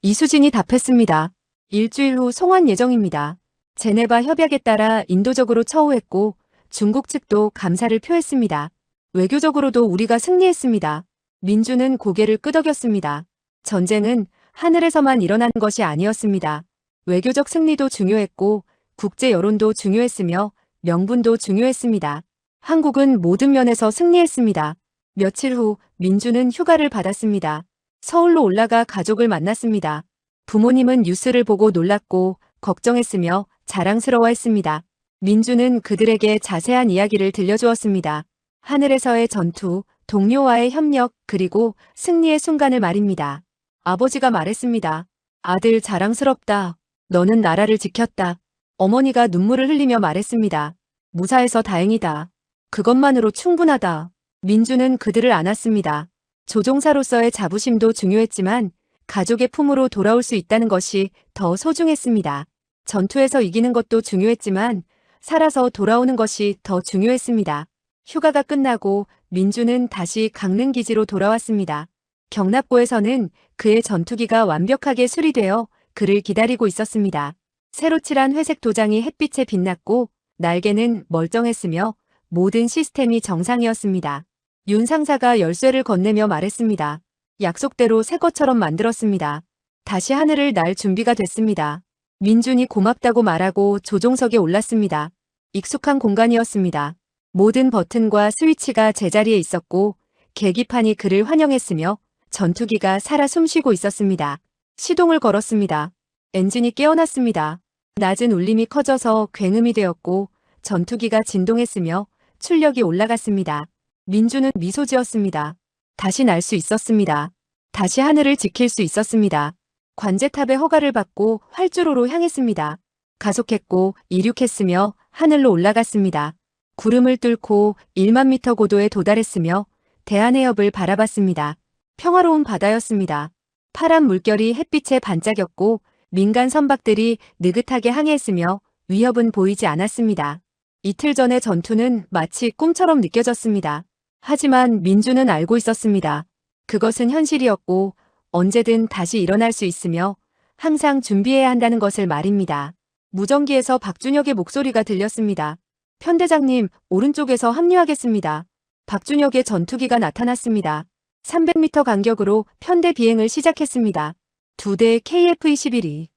이수진이 답했습니다. 일주일 후 송환 예정입니다. 제네바 협약에 따라 인도적으로 처우했고 중국 측도 감사를 표했습니다. 외교적으로도 우리가 승리했습니다. 민주는 고개를 끄덕였습니다. 전쟁은 하늘에서만 일어난 것이 아니었습니다. 외교적 승리도 중요했고 국제 여론도 중요했으며 명분도 중요했습니다. 한국은 모든 면에서 승리했습니다. 며칠 후 민주는 휴가를 받았습니다. 서울로 올라가 가족을 만났습니다. 부모님은 뉴스를 보고 놀랐고 걱정했으며 자랑스러워했습니다. 민주는 그들에게 자세한 이야기를 들려주었습니다. 하늘에서의 전투, 동료와의 협력, 그리고 승리의 순간을 말입니다. 아버지가 말했습니다. 아들 자랑스럽다. 너는 나라를 지켰다. 어머니가 눈물을 흘리며 말했습니다. 무사해서 다행이다. 그것만으로 충분하다. 민주는 그들을 안았습니다. 조종사로서의 자부심도 중요했지만 가족의 품으로 돌아올 수 있다는 것이 더 소중했습니다. 전투에서 이기는 것도 중요했지만 살아서 돌아오는 것이 더 중요했습니다. 휴가가 끝나고 민주는 다시 강릉기지로 돌아왔습니다. 경납고에서는 그의 전투기가 완벽하게 수리되어 그를 기다리고 있었습니다. 새로 칠한 회색 도장이 햇빛에 빛났고 날개는 멀쩡했으며 모든 시스템이 정상이었습니다. 윤 상사가 열쇠를 건네며 말했습니다. 약속대로 새 것처럼 만들었습니다. 다시 하늘을 날 준비가 됐습니다. 민준이 고맙다고 말하고 조종석에 올랐습니다. 익숙한 공간이었습니다. 모든 버튼과 스위치가 제자리에 있었고 계기판이 그를 환영했으며 전투기가 살아 숨쉬고 있었습니다. 시동을 걸었습니다. 엔진이 깨어났습니다. 낮은 울림이 커져서 굉음이 되었고 전투기가 진동했으며 출력이 올라갔습니다. 민주는 미소 지었습니다. 다시 날 수 있었습니다. 다시 하늘을 지킬 수 있었습니다. 관제탑의 허가를 받고 활주로로 향했습니다. 가속했고 이륙했으며 하늘로 올라갔습니다. 구름을 뚫고 1만 미터 고도에 도달했으며 대한해협을 바라봤습니다. 평화로운 바다였습니다. 파란 물결이 햇빛에 반짝였고 민간 선박들이 느긋하게 항해했으며 위협은 보이지 않았습니다. 이틀 전의 전투는 마치 꿈처럼 느껴졌습니다. 하지만 민주는 알고 있었습니다. 그것은 현실이었고 언제든 다시 일어날 수 있으며 항상 준비해야 한다는 것을 말입니다. 무전기에서 박준혁의 목소리가 들렸습니다. 편대장님, 오른쪽에서 합류하겠습니다. 박준혁의 전투기가 나타났습니다. 300m 간격으로 편대 비행을 시작했습니다. 두 대의 KF-21이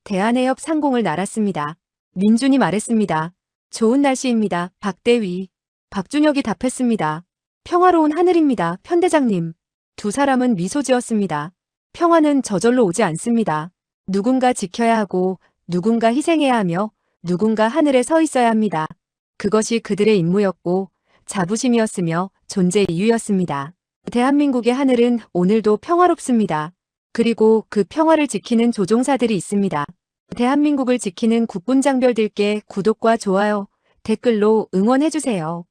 대한해협 상공을 날았습니다. 민준이 말했습니다. 좋은 날씨입니다, 박대위. 박준혁이 답했습니다. 평화로운 하늘입니다, 편대장님. 두 사람은 미소 지었습니다. 평화는 저절로 오지 않습니다. 누군가 지켜야 하고, 누군가 희생해야 하며, 누군가 하늘에 서 있어야 합니다. 그것이 그들의 임무였고, 자부심이었으며 존재 이유였습니다. 대한민국의 하늘은 오늘도 평화롭습니다. 그리고 그 평화를 지키는 조종사들이 있습니다. 대한민국을 지키는 국군 장별들께 구독과 좋아요, 댓글로 응원해주세요.